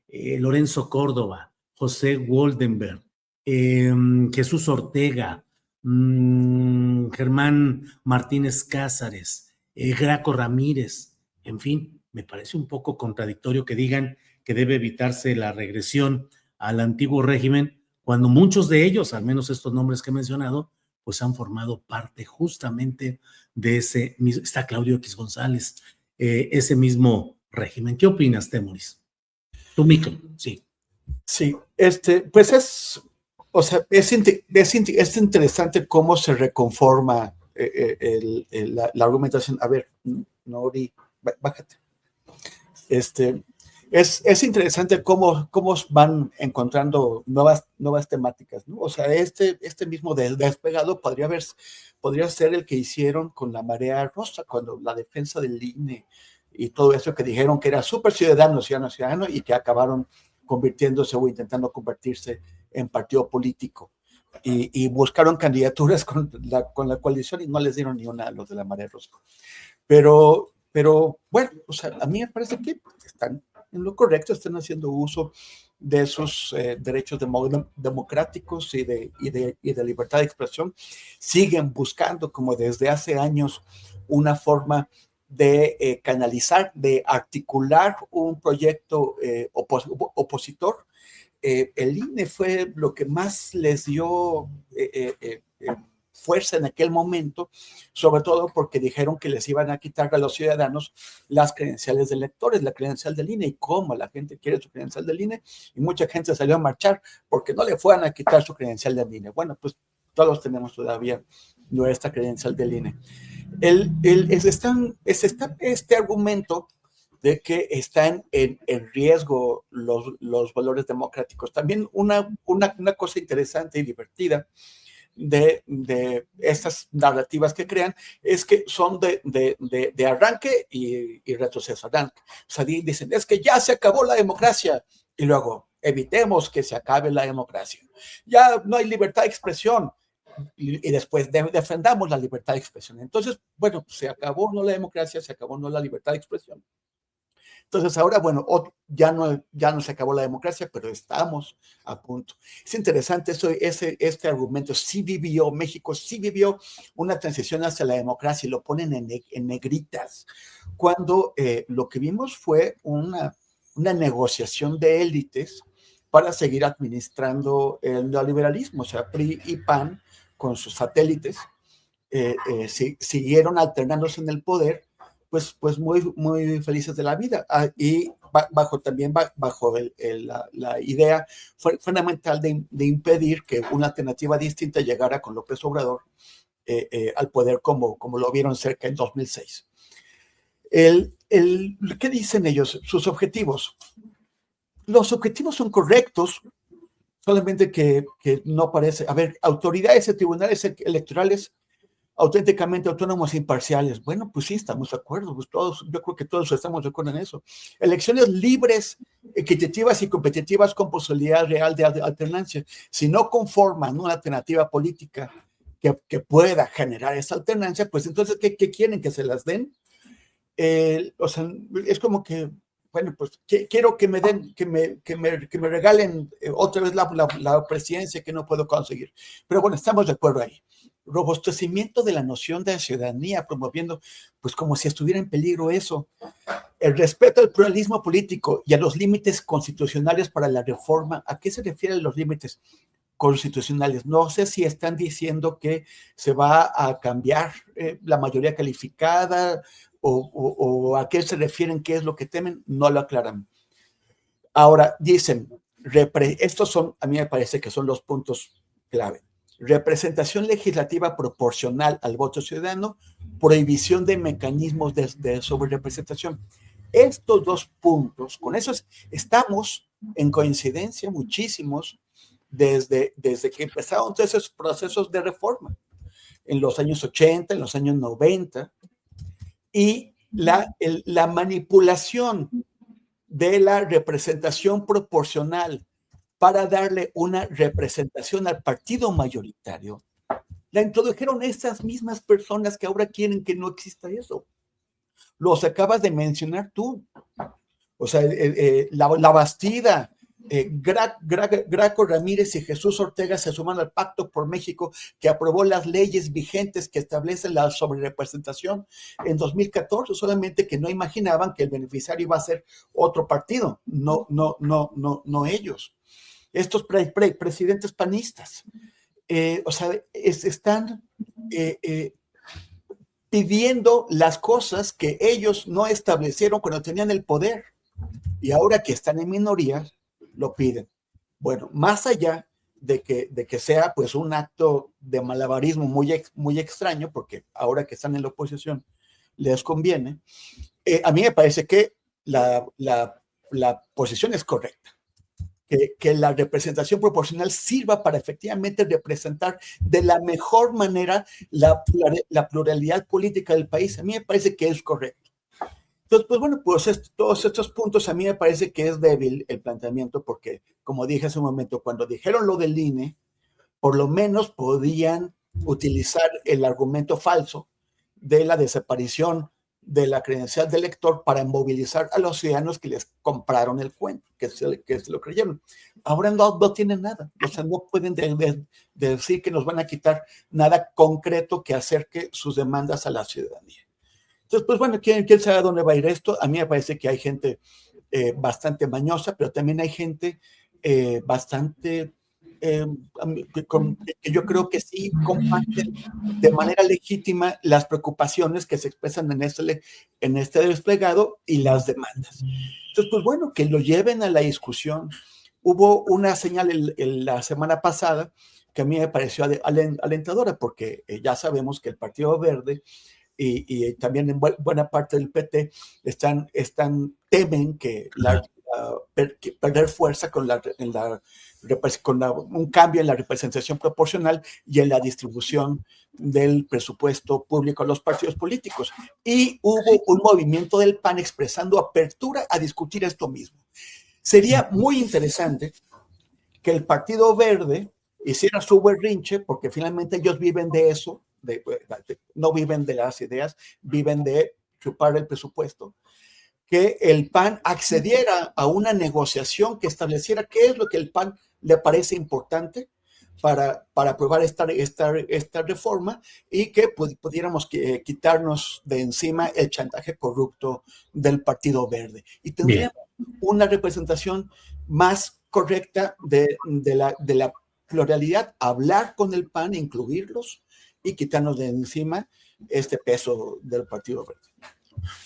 Lorenzo Córdoba, José Woldenberg, Jesús Ortega, Germán Martínez Cázares, Graco Ramírez. En fin, me parece un poco contradictorio que digan que debe evitarse la regresión al antiguo régimen, cuando muchos de ellos, al menos estos nombres que he mencionado, pues han formado parte justamente de ese mismo. Está Claudio X González, ese mismo régimen. ¿Qué opinas, Temoris? Tu micro, sí. Sí, pues es interesante cómo se reconforma la argumentación. A ver, Nori, bájate. Es interesante cómo van encontrando nuevas temáticas, ¿no? O sea, este mismo despegado podría ser el que hicieron con la Marea Rosa, cuando la defensa del INE y todo eso que dijeron que era súper ciudadano y que acabaron convirtiéndose o intentando convertirse en partido político. Y buscaron candidaturas con la coalición y no les dieron ni una a los de la Marea Rosa. Pero bueno, o sea, a mí me parece que están en lo correcto, están haciendo uso de sus derechos democráticos y de libertad de expresión. Siguen buscando, como desde hace años, una forma de canalizar, de articular un proyecto opositor. El INE fue lo que más les dio fuerza en aquel momento, sobre todo porque dijeron que les iban a quitar a los ciudadanos las credenciales de electores, la credencial del INE, y cómo la gente quiere su credencial del INE, y mucha gente salió a marchar porque no le fueran a quitar su credencial del INE. Bueno, pues todos tenemos todavía nuestra credencial del INE. Este argumento de que están en riesgo los valores democráticos. También una cosa interesante y divertida de estas narrativas que crean es que son de arranque y retroceso. O sea, dicen, es que ya se acabó la democracia, y luego evitemos que se acabe la democracia. Ya no hay libertad de expresión, y después defendamos la libertad de expresión. Entonces, bueno, se acabó no la democracia, se acabó no la libertad de expresión. Entonces ahora, bueno, ya no se acabó la democracia, pero estamos a punto. Es interesante este argumento. México sí vivió una transición hacia la democracia, y lo ponen en negritas, cuando lo que vimos fue una negociación de élites para seguir administrando el neoliberalismo. O sea, PRI y PAN con sus satélites siguieron alternándose en el poder, pues muy felices de la vida. Y también bajo la idea fundamental de impedir que una alternativa distinta llegara con López Obrador al poder, como lo vieron cerca en 2006. ¿Qué dicen ellos? Sus objetivos. Los objetivos son correctos, solamente que no parece. A ver, autoridades y tribunales electorales auténticamente autónomos e imparciales. Bueno, pues sí, estamos de acuerdo, pues yo creo que todos estamos de acuerdo en eso. Elecciones libres, equitativas y competitivas con posibilidad real de alternancia. Si no conforman una alternativa política que pueda generar esa alternancia, pues entonces, ¿qué quieren? ¿Que se las den? O sea, es como que, bueno, pues quiero que me den, que me regalen otra vez la presidencia que no puedo conseguir. Pero bueno, estamos de acuerdo ahí. Robustecimiento de la noción de ciudadanía, promoviendo, pues como si estuviera en peligro eso. El respeto al pluralismo político y a los límites constitucionales para la reforma. ¿A qué se refieren los límites constitucionales? No sé si están diciendo que se va a cambiar la mayoría calificada o a qué se refieren, qué es lo que temen, no lo aclaran. Ahora, dicen, estos son, a mí me parece que son los puntos clave. Representación legislativa proporcional al voto ciudadano, prohibición de mecanismos de sobrerepresentación. Estos dos puntos, con esos estamos en coincidencia muchísimos desde que empezaron todos esos procesos de reforma, en los años 80, en los años 90, y la manipulación de la representación proporcional para darle una representación al partido mayoritario, la introdujeron esas mismas personas que ahora quieren que no exista eso. Los acabas de mencionar tú. O sea, la Bastida, Graco Ramírez y Jesús Ortega se suman al Pacto por México, que aprobó las leyes vigentes que establecen la sobrerepresentación en 2014, solamente que no imaginaban que el beneficiario iba a ser otro partido, no ellos. Estos presidentes panistas, o sea, están pidiendo las cosas que ellos no establecieron cuando tenían el poder, y ahora que están en minoría, lo piden. Bueno, más allá de que sea pues un acto de malabarismo muy extraño, porque ahora que están en la oposición les conviene, a mí me parece que la la posición es correcta. Que la representación proporcional sirva para efectivamente representar de la mejor manera la pluralidad política del país. A mí me parece que es correcto. Entonces, pues bueno, pues todos estos puntos a mí me parece que es débil el planteamiento porque, como dije hace un momento, cuando dijeron lo del INE, por lo menos podían utilizar el argumento falso de la desaparición de la credencial del elector para movilizar a los ciudadanos que les compraron el cuento, que se lo creyeron. Ahora no tienen nada, o sea, no pueden decir que nos van a quitar nada concreto que acerque sus demandas a la ciudadanía. Entonces, pues bueno, ¿quién sabe a dónde va a ir esto? A mí me parece que hay gente bastante mañosa, pero también hay gente bastante que yo creo que sí comparten de manera legítima las preocupaciones que se expresan en este desplegado y las demandas. Entonces, pues bueno, que lo lleven a la discusión. Hubo una señal la semana pasada que a mí me pareció alentadora, porque ya sabemos que el Partido Verde y también en buena parte del PT temen que perder fuerza con un cambio en la representación proporcional y en la distribución del presupuesto público a los partidos políticos. Y hubo un movimiento del PAN expresando apertura a discutir esto mismo. Sería muy interesante que el Partido Verde hiciera su berrinche, porque finalmente ellos viven de eso, no viven de las ideas, viven de chupar el presupuesto, que el PAN accediera a una negociación que estableciera qué es lo que el PAN le parece importante para aprobar esta reforma y que pudiéramos quitarnos de encima el chantaje corrupto del Partido Verde. Y tendríamos una representación más correcta de la pluralidad, hablar con el PAN, incluirlos y quitarnos de encima este peso del Partido Verde.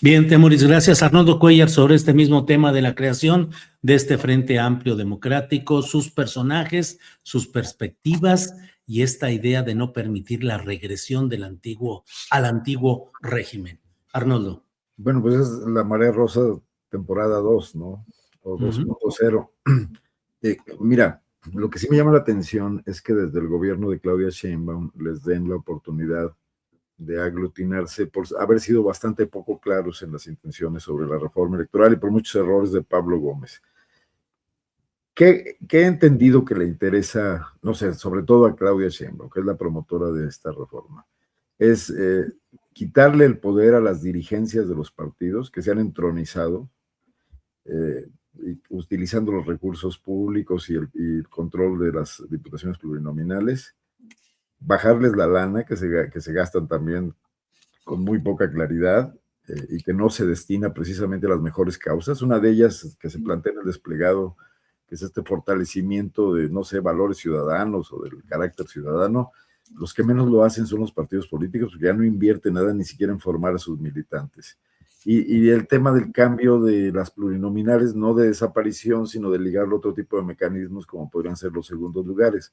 Bien, Temoris, gracias. Arnoldo Cuellar, sobre este mismo tema de la creación de este Frente Amplio Democrático, sus personajes, sus perspectivas y esta idea de no permitir la regresión al antiguo régimen. Arnoldo. Bueno, pues es la Marea Rosa temporada 2, ¿no? O 2.0. Mira, lo que sí me llama la atención es que desde el gobierno de Claudia Sheinbaum les den la oportunidad de aglutinarse por haber sido bastante poco claros en las intenciones sobre la reforma electoral y por muchos errores de Pablo Gómez. ¿Qué he entendido que le interesa, no sé, sobre todo a Claudia Sheinbaum, que es la promotora de esta reforma? Es quitarle el poder a las dirigencias de los partidos que se han entronizado, utilizando los recursos públicos y el control de las diputaciones plurinominales, bajarles la lana que se gastan también con muy poca claridad y que no se destina precisamente a las mejores causas. Una de ellas que se plantea en el desplegado, que es este fortalecimiento de, no sé, valores ciudadanos o del carácter ciudadano. Los que menos lo hacen son los partidos políticos, porque ya no invierten nada ni siquiera en formar a sus militantes. Y el tema del cambio de las plurinominales, no de desaparición, sino de ligarlo a otro tipo de mecanismos como podrían ser los segundos lugares.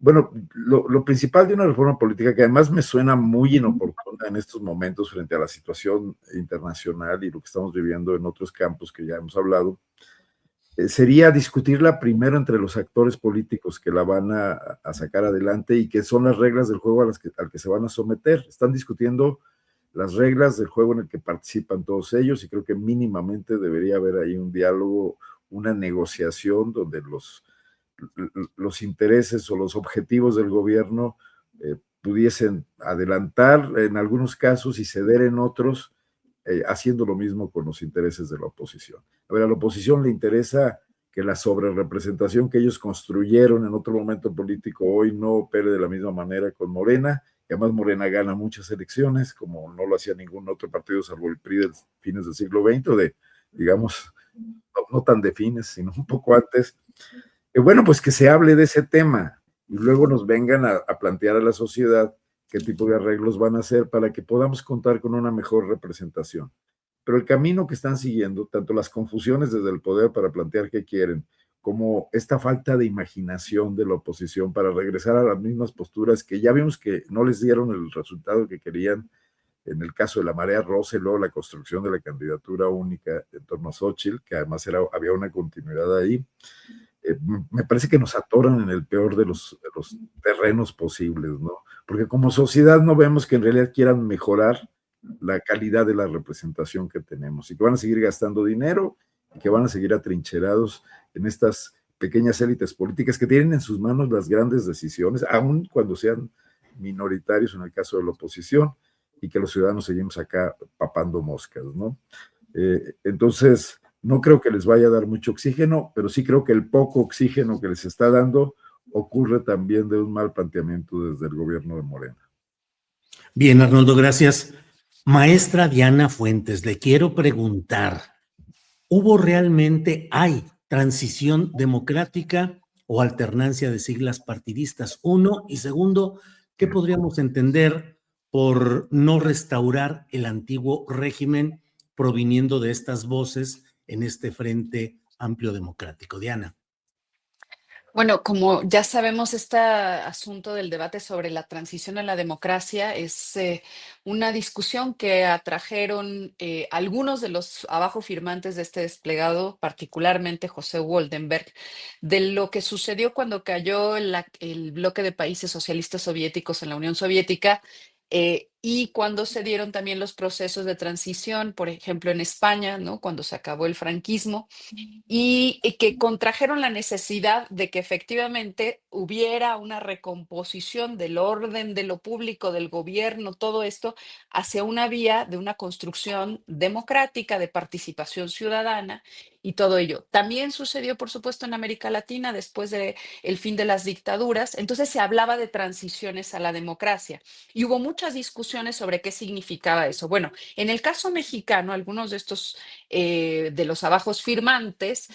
Bueno, lo principal de una reforma política, que además me suena muy inoportuna en estos momentos frente a la situación internacional y lo que estamos viviendo en otros campos que ya hemos hablado, sería discutirla primero entre los actores políticos que la van a sacar adelante y que son las reglas del juego al que se van a someter. Están discutiendo las reglas del juego en el que participan todos ellos y creo que mínimamente debería haber ahí un diálogo, una negociación donde los intereses o los objetivos del gobierno pudiesen adelantar en algunos casos y ceder en otros, haciendo lo mismo con los intereses de la oposición. A ver, a la oposición le interesa que la sobrerepresentación que ellos construyeron en otro momento político hoy no opere de la misma manera con Morena, y además Morena gana muchas elecciones, como no lo hacía ningún otro partido salvo el PRI de fines del siglo XX, o de, digamos, no tan de fines, sino un poco antes. Bueno, pues que se hable de ese tema y luego nos vengan a plantear a la sociedad qué tipo de arreglos van a hacer para que podamos contar con una mejor representación. Pero el camino que están siguiendo, tanto las confusiones desde el poder para plantear qué quieren, como esta falta de imaginación de la oposición para regresar a las mismas posturas que ya vimos que no les dieron el resultado que querían, en el caso de la marea rosa y luego la construcción de la candidatura única en torno a Xóchitl, que además había una continuidad ahí. Me parece que nos atoran en el peor de los terrenos posibles, ¿no? Porque como sociedad no vemos que en realidad quieran mejorar la calidad de la representación que tenemos y que van a seguir gastando dinero y que van a seguir atrincherados en estas pequeñas élites políticas que tienen en sus manos las grandes decisiones, aun cuando sean minoritarios en el caso de la oposición, y que los ciudadanos seguimos acá papando moscas, ¿no? Entonces, no creo que les vaya a dar mucho oxígeno, pero sí creo que el poco oxígeno que les está dando ocurre también de un mal planteamiento desde el gobierno de Morena. Bien, Arnoldo, gracias. Maestra Diana Fuentes, le quiero preguntar, hay transición democrática o alternancia de siglas partidistas? Uno, y segundo, ¿qué podríamos entender por no restaurar el antiguo régimen proviniendo de estas voces en este Frente Amplio Democrático? Diana. Bueno, como ya sabemos, este asunto del debate sobre la transición a la democracia es una discusión que atrajeron algunos de los abajo firmantes de este desplegado, particularmente José Woldenberg, de lo que sucedió cuando cayó el bloque de países socialistas soviéticos en la Unión Soviética. Y cuando se dieron también los procesos de transición, por ejemplo, en España, ¿no? Cuando se acabó el franquismo, y que contrajeron la necesidad de que efectivamente hubiera una recomposición del orden de lo público, del gobierno, todo esto, hacia una vía de una construcción democrática, de participación ciudadana y todo ello. También sucedió, por supuesto, en América Latina después del fin de las dictaduras. Entonces se hablaba de transiciones a la democracia y hubo muchas discusiones sobre qué significaba eso. Bueno, en el caso mexicano, algunos de estos de los abajos firmantes,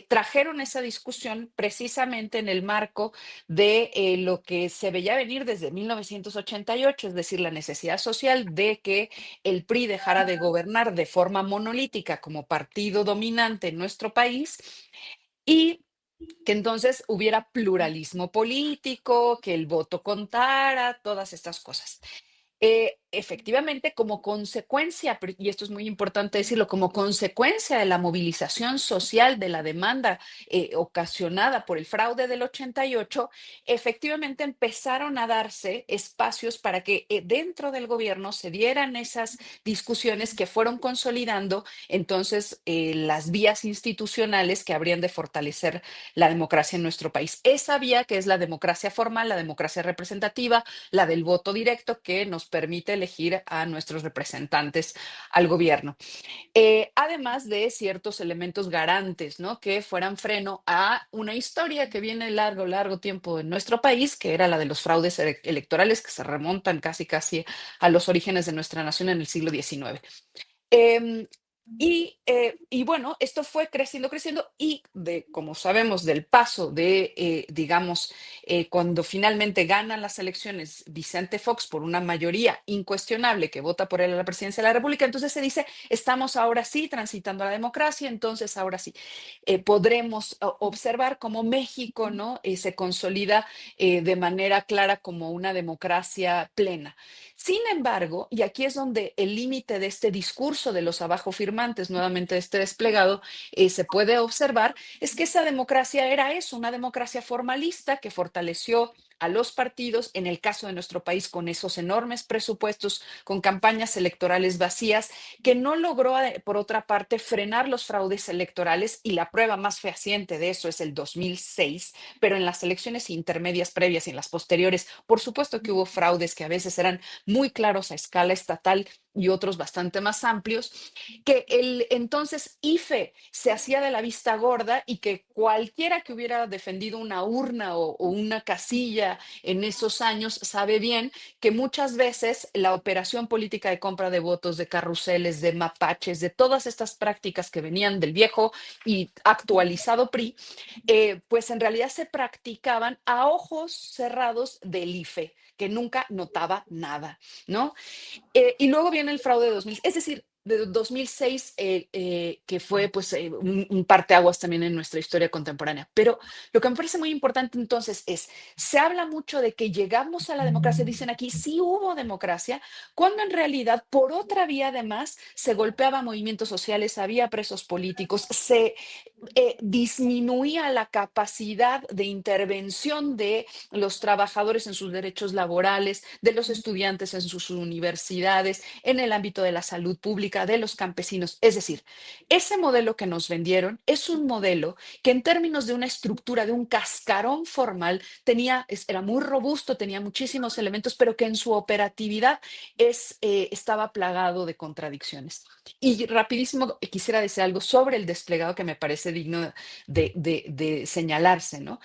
trajeron esa discusión precisamente en el marco de lo que se veía venir desde 1988, es decir, la necesidad social de que el PRI dejara de gobernar de forma monolítica como partido dominante en nuestro país y que entonces hubiera pluralismo político, que el voto contara, todas estas cosas. Efectivamente, como consecuencia, y esto es muy importante decirlo, como consecuencia de la movilización social de la demanda ocasionada por el fraude del 88, efectivamente empezaron a darse espacios para que dentro del gobierno se dieran esas discusiones que fueron consolidando entonces las vías institucionales que habrían de fortalecer la democracia en nuestro país. Esa vía que es la democracia formal, la democracia representativa, la del voto directo que nos permite elegir a nuestros representantes al gobierno. Además de ciertos elementos garantes, ¿no? Que fueran freno a una historia que viene largo tiempo en nuestro país, que era la de los fraudes electorales que se remontan casi a los orígenes de nuestra nación en el siglo XIX. Y bueno, esto fue creciendo y como sabemos, del paso de, digamos, cuando finalmente ganan las elecciones Vicente Fox por una mayoría incuestionable que vota por él a la presidencia de la República, entonces se dice, estamos ahora sí transitando a la democracia, entonces ahora sí podremos observar cómo México, ¿no? Se consolida de manera clara como una democracia plena. Sin embargo, y aquí es donde el límite de este discurso de los abajo firmantes, nuevamente de este desplegado, se puede observar, es que esa democracia era eso, una democracia formalista que fortaleció a los partidos, en el caso de nuestro país, con esos enormes presupuestos, con campañas electorales vacías, que no logró, por otra parte, frenar los fraudes electorales, y la prueba más fehaciente de eso es el 2006, pero en las elecciones intermedias previas y en las posteriores, por supuesto que hubo fraudes que a veces eran muy claros a escala estatal y otros bastante más amplios, que el entonces IFE se hacía de la vista gorda y que cualquiera que hubiera defendido una urna o una casilla en esos años sabe bien que muchas veces la operación política de compra de votos, de carruseles, de mapaches, de todas estas prácticas que venían del viejo y actualizado PRI, pues en realidad se practicaban a ojos cerrados del IFE, que nunca notaba nada, ¿no? Y luego viene el fraude de 2000. Es decir, de 2006, que fue pues un parteaguas también en nuestra historia contemporánea. Pero lo que me parece muy importante entonces es, se habla mucho de que llegamos a la democracia, dicen aquí, sí hubo democracia, cuando en realidad por otra vía además se golpeaba movimientos sociales, había presos políticos, se disminuía la capacidad de intervención de los trabajadores en sus derechos laborales, de los estudiantes en sus universidades, en el ámbito de la salud pública, de los campesinos. Es decir, ese modelo que nos vendieron es un modelo que en términos de una estructura, de un cascarón formal, era muy robusto, tenía muchísimos elementos, pero que en su operatividad estaba plagado de contradicciones. Y rapidísimo quisiera decir algo sobre el desplegado que me parece digno de señalarse, ¿no?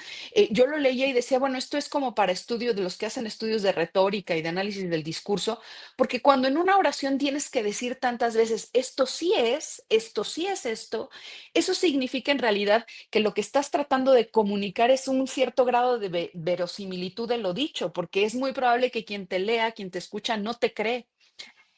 Yo lo leía y decía, bueno, esto es como para estudios de los que hacen estudios de retórica y de análisis del discurso, porque cuando en una oración tienes que decir tantas veces, esto sí es esto, eso significa en realidad que lo que estás tratando de comunicar es un cierto grado de verosimilitud de lo dicho, porque es muy probable que quien te lea, quien te escucha, no te cree.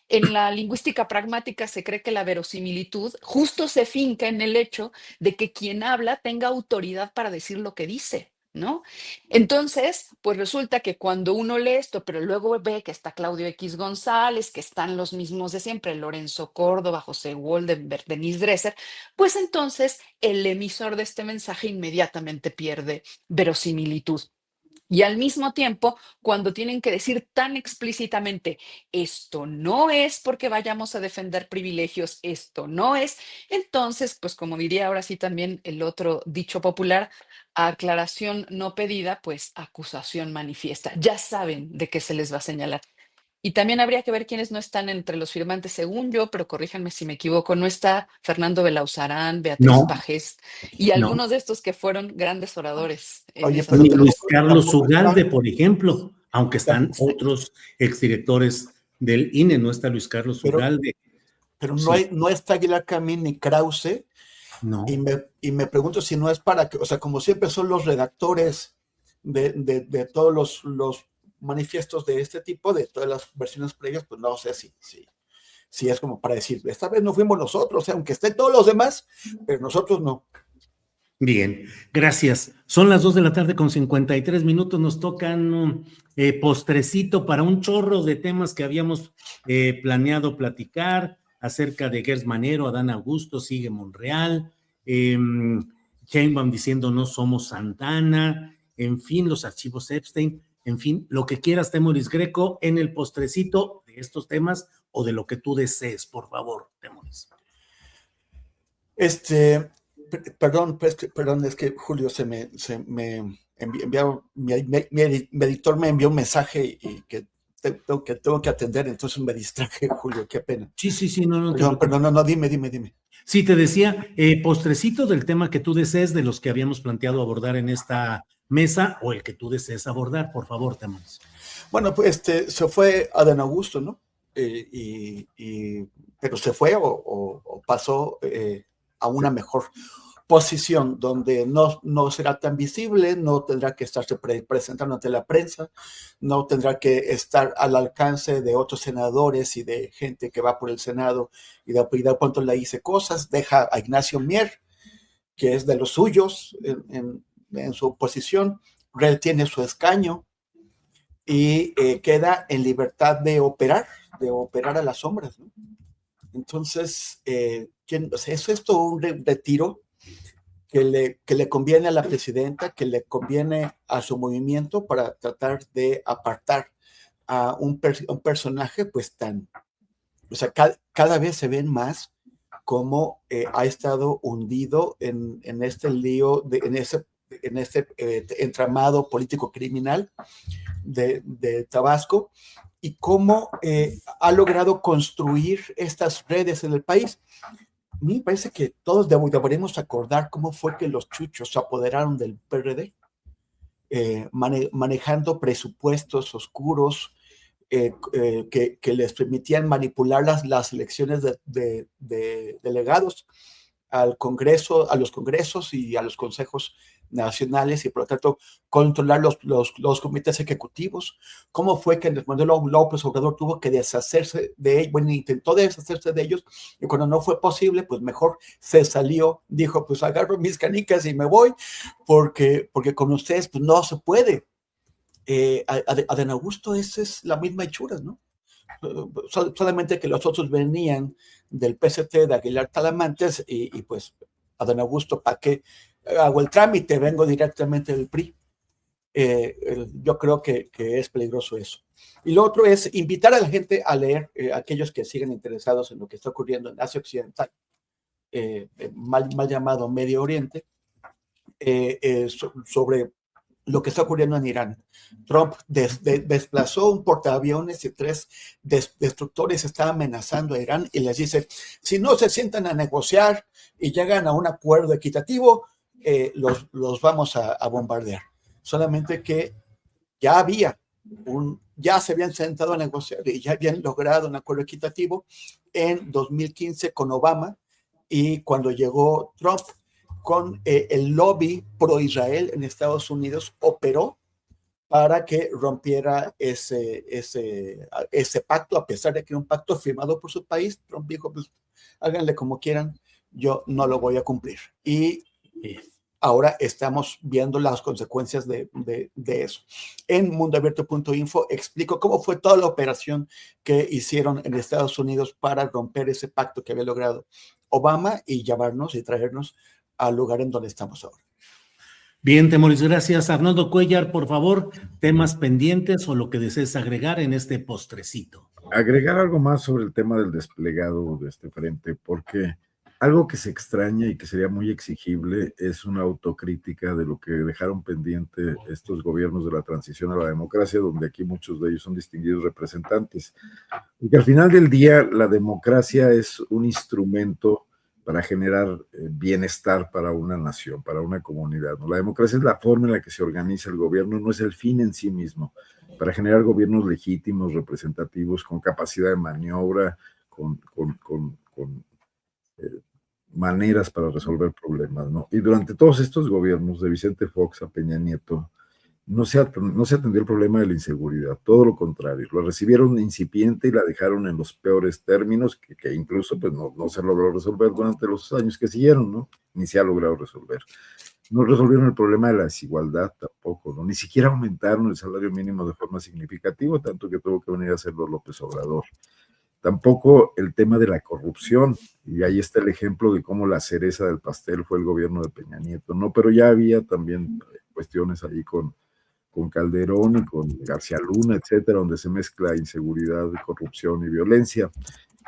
En la lingüística pragmática se cree que la verosimilitud justo se finca en el hecho de que quien habla tenga autoridad para decir lo que dice, ¿no? Entonces, pues resulta que cuando uno lee esto, pero luego ve que está Claudio X González, que están los mismos de siempre, Lorenzo Córdoba, José Goldenberg, Denise Dresser, pues entonces el emisor de este mensaje inmediatamente pierde verosimilitud. Y al mismo tiempo, cuando tienen que decir tan explícitamente, esto no es porque vayamos a defender privilegios, esto no es, entonces, pues como diría ahora sí también el otro dicho popular, aclaración no pedida, pues acusación manifiesta. Ya saben de qué se les va a señalar. Y también habría que ver quiénes no están entre los firmantes, según yo, pero corríjanme si me equivoco, no está Fernando Belauzarán, Beatriz No, Pajés y no. algunos de estos que fueron grandes oradores en Oye, esas pero Ni otras. Luis Carlos tampoco Ugalde, está, por ejemplo, aunque están Exacto. otros exdirectores del INE, no está Luis Carlos pero, Ugalde. pero Sí, no está Aguilar Camín ni Krause, no. y me pregunto si no es para que, o sea, como siempre son los redactores de todos los manifiestos de este tipo, de todas las versiones previas, pues no sé si es como para decir, esta vez no fuimos nosotros, aunque estén todos los demás, pero nosotros no. Bien, gracias. Son las 2 de la tarde con 53 minutos. Nos tocan postrecito para un chorro de temas que habíamos planeado platicar acerca de Gers Manero, Adán Augusto, sigue Monreal, Sheinbaum diciendo no somos Santana, en fin, los archivos Epstein, en fin, lo que quieras, Temoris Greco, en el postrecito de estos temas o de lo que tú desees, por favor, Temoris. Perdón, perdón, es que Julio mi editor me envió un mensaje y que tengo que atender, entonces me distraje, Julio, qué pena. Sí, sí, sí, no, no te Perdón, preocupes. no, dime. Sí, te decía, postrecito del tema que tú desees, de los que habíamos planteado abordar en esta mesa, o el que tú desees abordar, por favor, Temoris. Bueno, pues se fue Adán Augusto, ¿no? Pero se fue o pasó a una mejor posición donde no será tan visible, no tendrá que estarse presentando ante la prensa, no tendrá que estar al alcance de otros senadores y de gente que va por el Senado y de pronto le dice cosas, deja a Ignacio Mier, que es de los suyos en su posición, retiene su escaño y queda en libertad de operar a las sombras, ¿no? Entonces, o sea, eso es todo un retiro que le conviene a la presidenta, que le conviene a su movimiento para tratar de apartar a un personaje pues o sea, cada vez se ven más cómo ha estado hundido en este lío, en este entramado político criminal de Tabasco, y cómo ha logrado construir estas redes en el país. A mí me parece que todos deberíamos acordar cómo fue que los chuchos se apoderaron del PRD, manejando presupuestos oscuros que les permitían manipular las elecciones de delegados al Congreso, a los congresos y a los consejos nacionales y por lo tanto controlar los comités ejecutivos. ¿Cómo fue que Andrés Manuel López Obrador tuvo que deshacerse de ellos? Bueno, intentó deshacerse de ellos y cuando no fue posible, pues mejor se salió, dijo, pues agarro mis canicas y me voy porque con ustedes pues no se puede. Adán Augusto, esa es la misma hechura, ¿no? Solamente que los otros venían del PST de Aguilar Talamantes y pues Adán Augusto, ¿para qué hago el trámite? Vengo directamente del PRI. Yo creo que es peligroso eso. Y lo otro es invitar a la gente a leer, aquellos que siguen interesados en lo que está ocurriendo en Asia Occidental, mal llamado Medio Oriente, sobre lo que está ocurriendo en Irán. Trump desplazó un portaaviones y 3 destructores, está amenazando a Irán y les dice, si no se sientan a negociar y llegan a un acuerdo equitativo, los vamos a bombardear. Solamente que ya se habían sentado a negociar y ya habían logrado un acuerdo equitativo en 2015 con Obama, y cuando llegó Trump, con el lobby pro-Israel en Estados Unidos, operó para que rompiera ese pacto, a pesar de que era un pacto firmado por su país. Trump dijo, pues háganle como quieran, yo no lo voy a cumplir. Y ahora estamos viendo las consecuencias de eso. En mundoabierto.info explico cómo fue toda la operación que hicieron en Estados Unidos para romper ese pacto que había logrado Obama y llevarnos y traernos al lugar en donde estamos ahora. Bien, Temoris, gracias. Arnoldo Cuellar, por favor, temas pendientes o lo que desees agregar en este postrecito. Agregar algo más sobre el tema del desplegado de este frente, porque algo que se extraña y que sería muy exigible es una autocrítica de lo que dejaron pendiente estos gobiernos de la transición a la democracia, donde aquí muchos de ellos son distinguidos representantes. Porque al final del día, la democracia es un instrumento para generar bienestar para una nación, para una comunidad, ¿no? La democracia es la forma en la que se organiza el gobierno, no es el fin en sí mismo, para generar gobiernos legítimos, representativos, con capacidad de maniobra, con maneras para resolver problemas, ¿no? Y durante todos estos gobiernos, de Vicente Fox a Peña Nieto, no se atendió el problema de la inseguridad, todo lo contrario, lo recibieron incipiente y la dejaron en los peores términos, que incluso pues no se logró resolver durante los años que siguieron, ¿no? Ni se ha logrado resolver. No resolvieron el problema de la desigualdad tampoco, ¿no? Ni siquiera aumentaron el salario mínimo de forma significativa, tanto que tuvo que venir a hacerlo López Obrador. Tampoco el tema de la corrupción, y ahí está el ejemplo de cómo la cereza del pastel fue el gobierno de Peña Nieto, ¿no? Pero ya había también cuestiones ahí con Calderón y con García Luna, etcétera, donde se mezcla inseguridad, corrupción y violencia.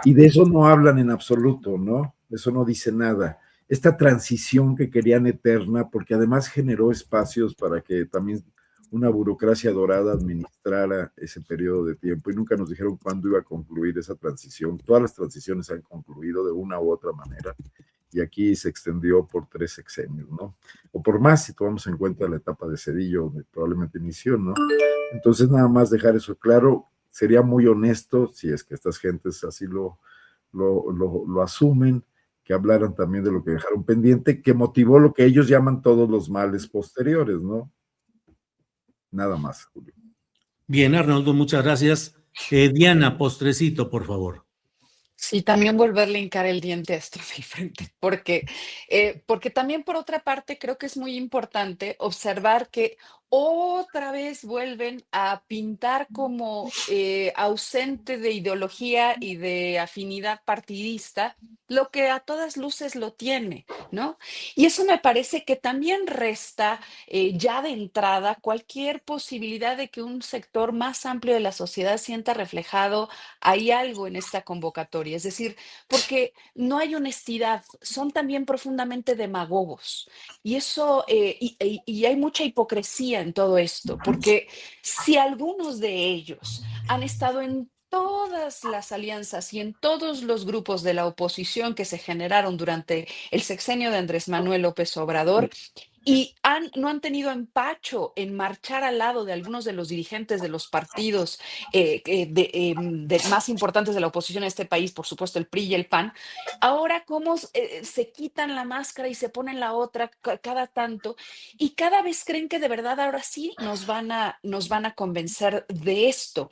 Y de eso no hablan en absoluto, ¿no? Eso no dice nada. Esta transición que querían eterna, porque además generó espacios para que también una burocracia dorada administrara ese periodo de tiempo, y nunca nos dijeron cuándo iba a concluir esa transición. Todas las transiciones han concluido de una u otra manera, y aquí se extendió por 3 sexenios, ¿no? O por más, si tomamos en cuenta la etapa de Zedillo, donde probablemente inició, ¿no? Entonces, nada más dejar eso claro. Sería muy honesto, si es que estas gentes así lo asumen, que hablaran también de lo que dejaron pendiente, que motivó lo que ellos llaman todos los males posteriores, ¿no? Nada más, Julio. Bien, Arnoldo, muchas gracias. Diana, postrecito, por favor. Sí, también volverle a hincar el diente a esto de frente, porque también por otra parte creo que es muy importante observar que otra vez vuelven a pintar como ausente de ideología y de afinidad partidista, lo que a todas luces lo tiene, ¿no? Y eso me parece que también resta ya de entrada cualquier posibilidad de que un sector más amplio de la sociedad sienta reflejado hay algo en esta convocatoria, es decir, porque no hay honestidad, son también profundamente demagogos y eso, y hay mucha hipocresía en todo esto, porque si algunos de ellos han estado en todas las alianzas y en todos los grupos de la oposición que se generaron durante el sexenio de Andrés Manuel López Obrador, y no han tenido empacho en marchar al lado de algunos de los dirigentes de los partidos más importantes de la oposición en este país, por supuesto el PRI y el PAN. Ahora, cómo se quitan la máscara y se ponen la otra cada tanto, y cada vez creen que de verdad ahora sí nos van a convencer de esto.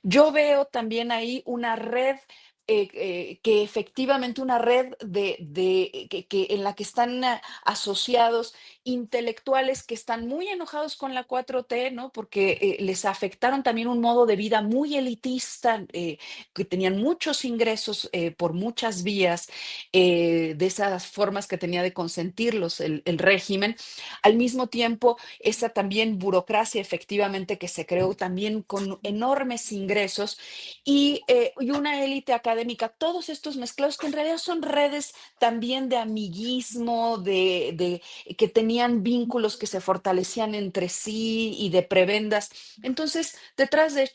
Yo veo también ahí una red, que efectivamente una red en la que están asociados intelectuales que están muy enojados con la 4T, ¿no? Porque les afectaron también un modo de vida muy elitista, que tenían muchos ingresos por muchas vías, de esas formas que tenía de consentirlos el régimen. Al mismo tiempo, esa también burocracia efectivamente que se creó también con enormes ingresos y una élite académica, todos estos mezclados que en realidad son redes también de amiguismo, que tenían vínculos que se fortalecían entre sí y de prebendas. Entonces, detrás de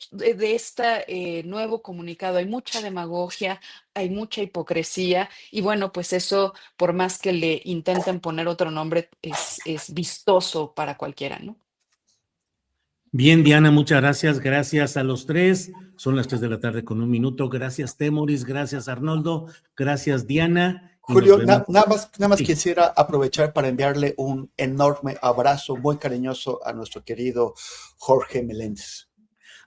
este nuevo comunicado hay mucha demagogia, hay mucha hipocresía y bueno, pues eso, por más que le intenten poner otro nombre, es vistoso para cualquiera, ¿no? Bien, Diana, muchas gracias. Gracias a los tres. Son las 3 de la tarde con 1 minuto. Gracias, Temoris. Gracias, Arnoldo. Gracias, Diana. Y nos Julio, vemos. nada más Sí. quisiera aprovechar para enviarle un enorme abrazo muy cariñoso a nuestro querido Jorge Meléndez.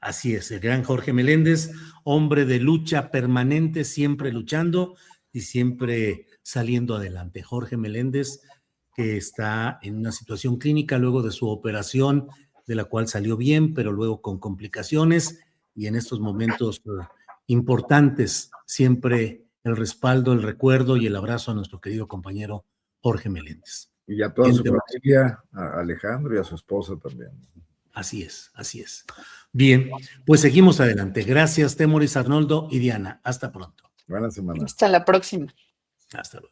Así es, el gran Jorge Meléndez, hombre de lucha permanente, siempre luchando y siempre saliendo adelante. Jorge Meléndez, que está en una situación clínica luego de su operación, de la cual salió bien, pero luego con complicaciones, y en estos momentos importantes, siempre el respaldo, el recuerdo y el abrazo a nuestro querido compañero Jorge Meléndez. Y a toda Bien, su Temoris. familia, a Alejandro y a su esposa también. Así es, así es. Bien, pues seguimos adelante. Gracias, Temoris, Arnoldo y Diana. Hasta pronto. Buena semana. Hasta la próxima. Hasta luego.